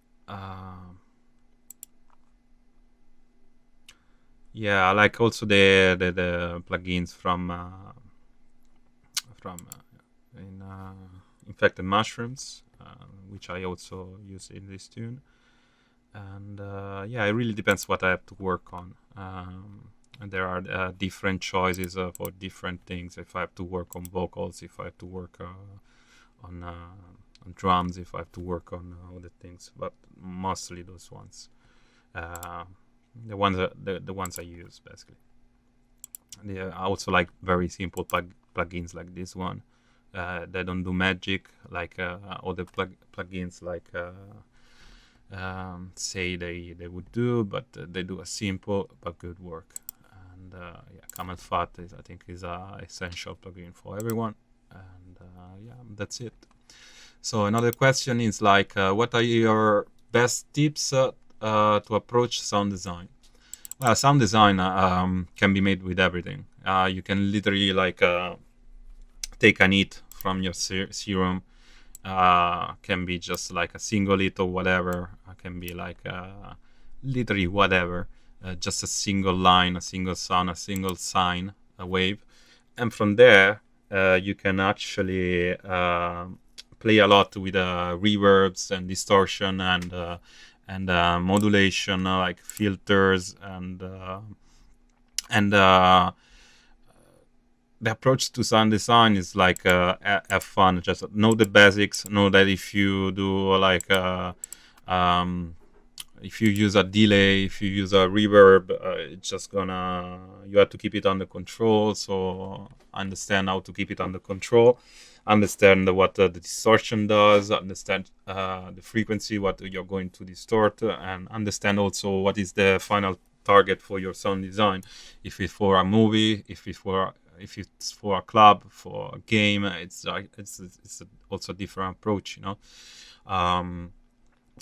Yeah, I like also the plugins from infected mushrooms, which I also use in this tune. And yeah, it really depends what I have to work on. And there are different choices for different things. If I have to work on vocals, if I have to work on drums, if I have to work on other things, but mostly those ones, the ones I use basically. Yeah, I also like very simple plugins like this one. They don't do magic like other plugins like say they would do, but they do a simple but good work. And yeah, Camel Fat I think is a essential plugin for everyone. And yeah, that's it. So another question is like, what are your best tips to approach sound design? Sound design can be made with everything. You can literally like take an hit from your serum. Can be just like a single hit or whatever. Can be like literally whatever. Just a single line, a single sound, a single sign, a wave. And from there, you can actually play a lot with reverbs and distortion and modulation, like filters and the approach to sound design is like have fun. Just know the basics. Know that if you do like if you use a delay, if you use a reverb, it's just gonna, you have to keep it under control. So understand how to keep it under control. Understand what the distortion does. Understand the frequency, what you're going to distort, and understand also what is the final target for your sound design. If it's for a movie, if it's for a club, for a game, it's also a different approach, you know.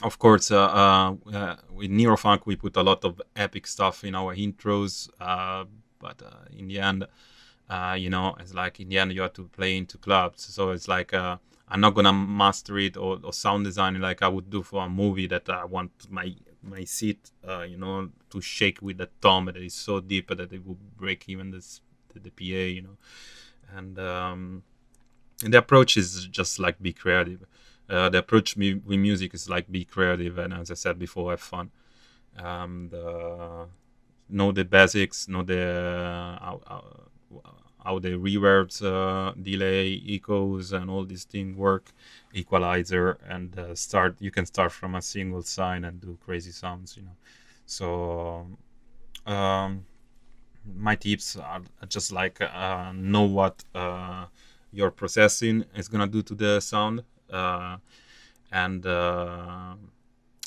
Of course, with Neurofunk, we put a lot of epic stuff in our intros, but in the end, you know, it's like in the end you have to play into clubs. So it's like I'm not gonna master it or sound design like I would do for a movie that I want my seat, you know, to shake with the tom that is so deep that it will break even the PA, you know. And the approach is just like be creative. The approach with music is like be creative, and as I said before, have fun. Know the basics, know how the reverbs, delay, echoes, and all these things work, equalizer, and start. You can start from a single sign and do crazy sounds, you know. So my tips are just like know what your processing is gonna do to the sound, and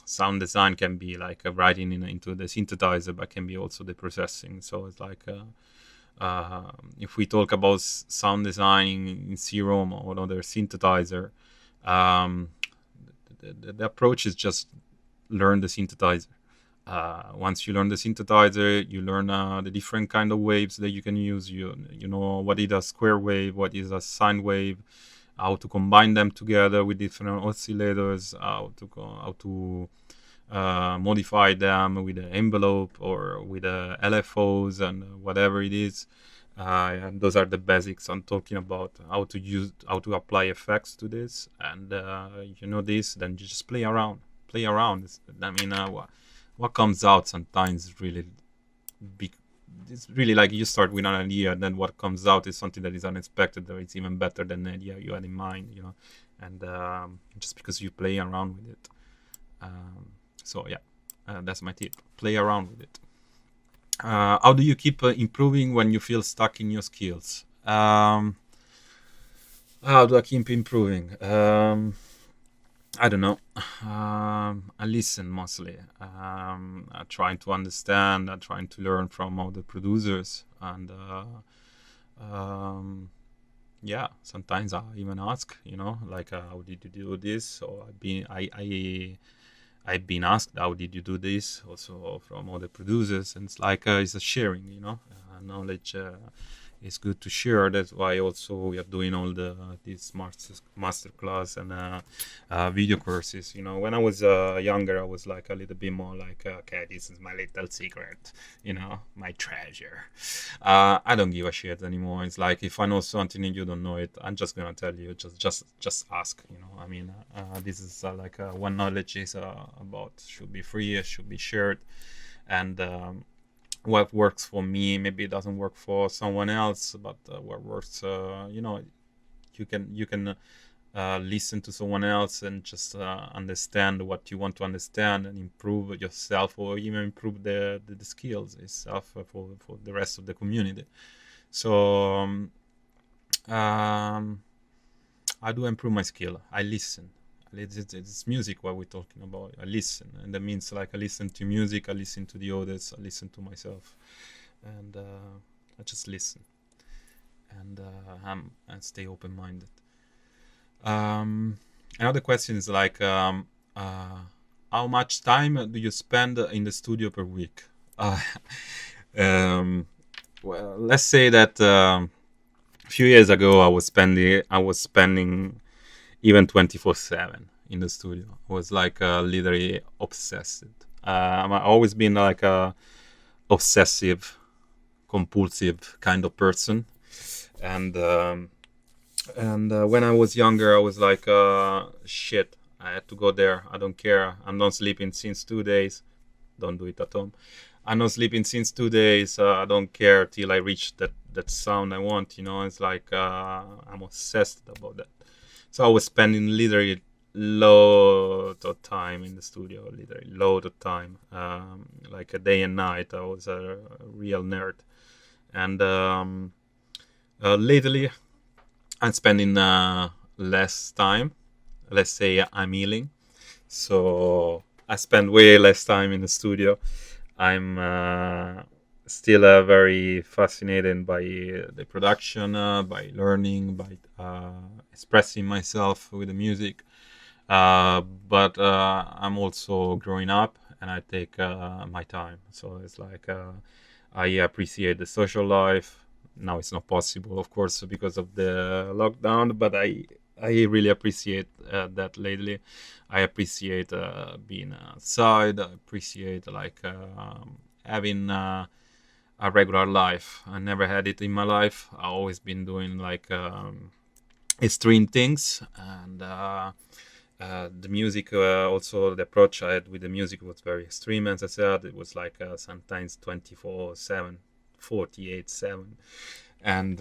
sound design can be like writing into the synthesizer, but can be also the processing. So it's like if we talk about sound design in Serum or another synthesizer, the approach is just learn the synthesizer. Once you learn the synthesizer, you learn the different kind of waves that you can use. You know what is a square wave, what is a sine wave, how to combine them together with different oscillators, how to modify them with an envelope or with LFOs and whatever it is. And those are the basics I'm talking about. How to apply effects to this, and you know this, then you just play around. I mean, what comes out sometimes is really big. It's really like you start with an idea, and then what comes out is something that is unexpected, or it's even better than the idea you had in mind, you know. And just because you play around with it. So yeah, that's my tip. Play around with it. How do you keep improving when you feel stuck in your skills? How do I keep improving? I don't know. I listen mostly. I'm trying to understand. I'm trying to learn from all the producers, and yeah, sometimes I even ask, you know, like, how did you do this? Or I've been asked, how did you do this? Also from other producers, and it's like it's a sharing, you know, knowledge. it's good to share. That's why also we are doing all these masterclass and video courses. When I was younger, I was like a little bit more like, okay, this is my little secret, my treasure. I don't give a shit anymore. It's like if I know something and you don't know it, I'm just gonna tell you. Just ask. I mean, this is like when knowledge is about should be free, it should be shared, and what works for me maybe it doesn't work for someone else, but what works, you can listen to someone else and just understand what you want to understand and improve yourself, or even improve the skills itself for the rest of the community. So I do improve my skill. I listen. It's music what we're talking about. I listen, and that means like I listen to music, I listen to the others, I listen to myself, and I just listen, and I stay open-minded. Another question is like, how much time do you spend in the studio per week? Um, well, let's say that a few years ago I was spending even 24/7 in the studio. I was like literally obsessed. I've always been like a obsessive, compulsive kind of person, and when I was younger, I was like, shit, I had to go there. I don't care. I'm not sleeping since 2 days. Don't do it at home. I'm not sleeping since 2 days. I don't care till I reach that sound I want. It's like I'm obsessed about that. So I was spending literally loads of time in the studio, literally loads of time, like a day and night. I was a real nerd. And lately, I'm spending less time. Let's say I'm healing. So I spend way less time in the studio. I'm still very fascinated by the production, by learning, by expressing myself with the music. But I'm also growing up, and I take my time. So it's like I appreciate the social life. Now it's not possible, of course, because of the lockdown. But I really appreciate that lately. I appreciate being outside. I appreciate like having a regular life. I never had it in my life. I always been doing like extreme things, and the music, also the approach I had with the music was very extreme. As I said, it was like sometimes 24/7, 48/7, and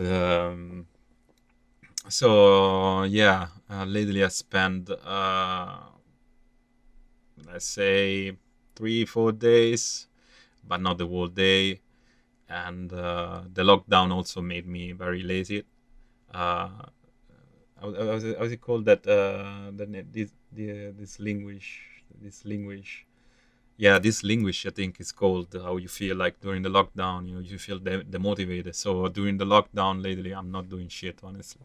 so yeah, lately I spend let's say 3-4 days, but not the whole day. And the lockdown also made me very lazy. How's it called that? This language. Yeah, this language I think is called how you feel like during the lockdown. You feel demotivated. So during the lockdown lately, I'm not doing shit honestly.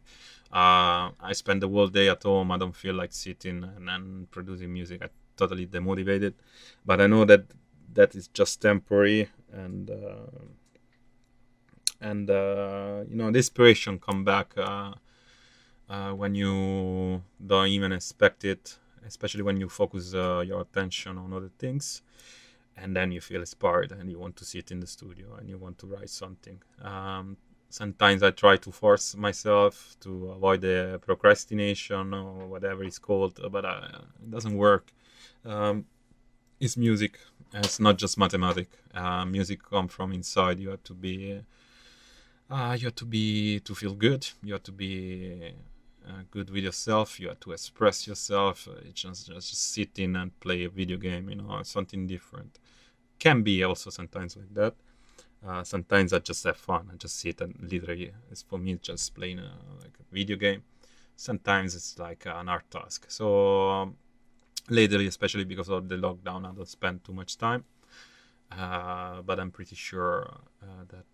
I spend the whole day at home. I don't feel like sitting and producing music. I totally demotivated, but I know that is just temporary, and the inspiration come back when you don't even expect it, especially when you focus your attention on other things, and then you feel inspired and you want to sit in the studio and you want to write something. Sometimes I try to force myself to avoid the procrastination or whatever it's called, but it doesn't work. It's music. It's not just mathematics. Music comes from inside. You have to feel good. You have to be good with yourself. You have to express yourself. It's just sit in and play a video game. Something different. Can be also sometimes like that. Sometimes I just have fun. I just sit and literally, it's for me just playing like a video game. Sometimes it's like an art task. So lately, especially because of the lockdown, I don't spend too much time. But I'm pretty sure that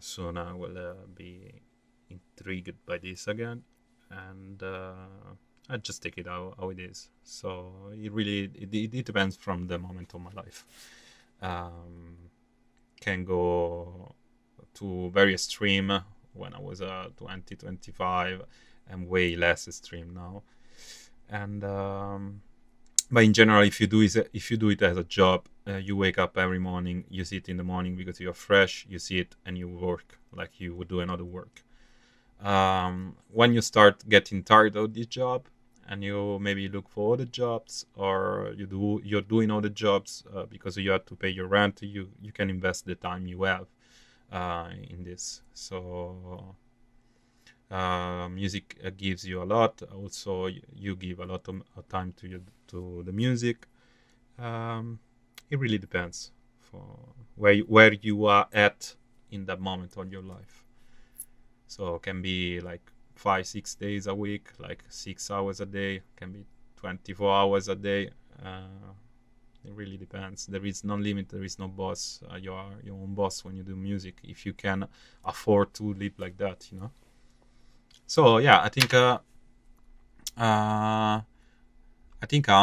soon I will be intrigued by this again, and I just take it how it is. So it depends from the moment of my life. Can go to very extreme when I was 20, 25, and way less extreme now. And but in general, if you do it as a job, you wake up every morning, you sit in the morning because you're fresh, you sit and you work like you would do another work. When you start getting tired of this job and you maybe look for other jobs, or you're doing other jobs because you have to pay your rent, you can invest the time you have in this. So music gives you a lot. Also, you give a lot of time to the music. It really depends for where you are at in that moment of your life. So it can be like 5-6 days a week, like 6 hours a day. Can be 24 hours a day. It really depends. There is no limit. There is no boss. You are your own boss when you do music, if you can afford to live like that, you know. So yeah, I think I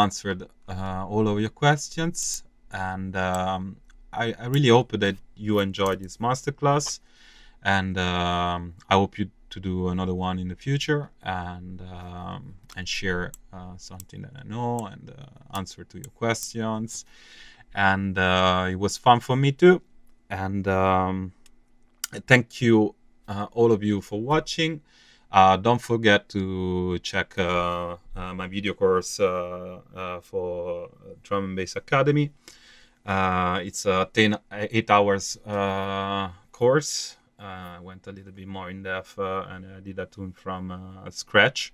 answered all of your questions, and I really hope that you enjoyed this masterclass, and I hope you to do another one in the future, and share something that I know, and answer to your questions. And it was fun for me too. And thank you all of you for watching. Don't forget to check my video course for Drum and Bass Academy. It's a 8 hours course. I went a little bit more in depth, and I did a tune from scratch.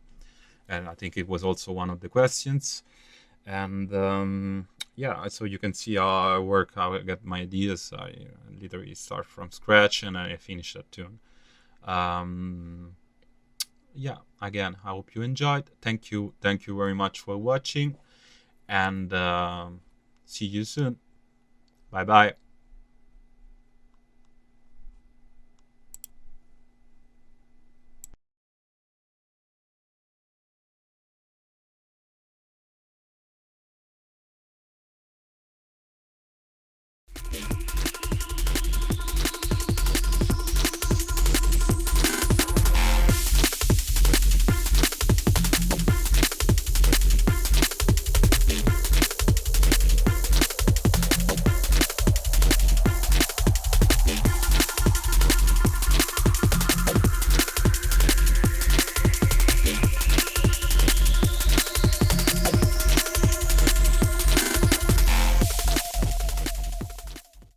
And I think it was also one of the questions. And yeah, so you can see how I work, how I get my ideas. I literally start from scratch and I finish that tune. Yeah, again, I hope you enjoyed. Thank you very much for watching, and see you soon. Bye bye.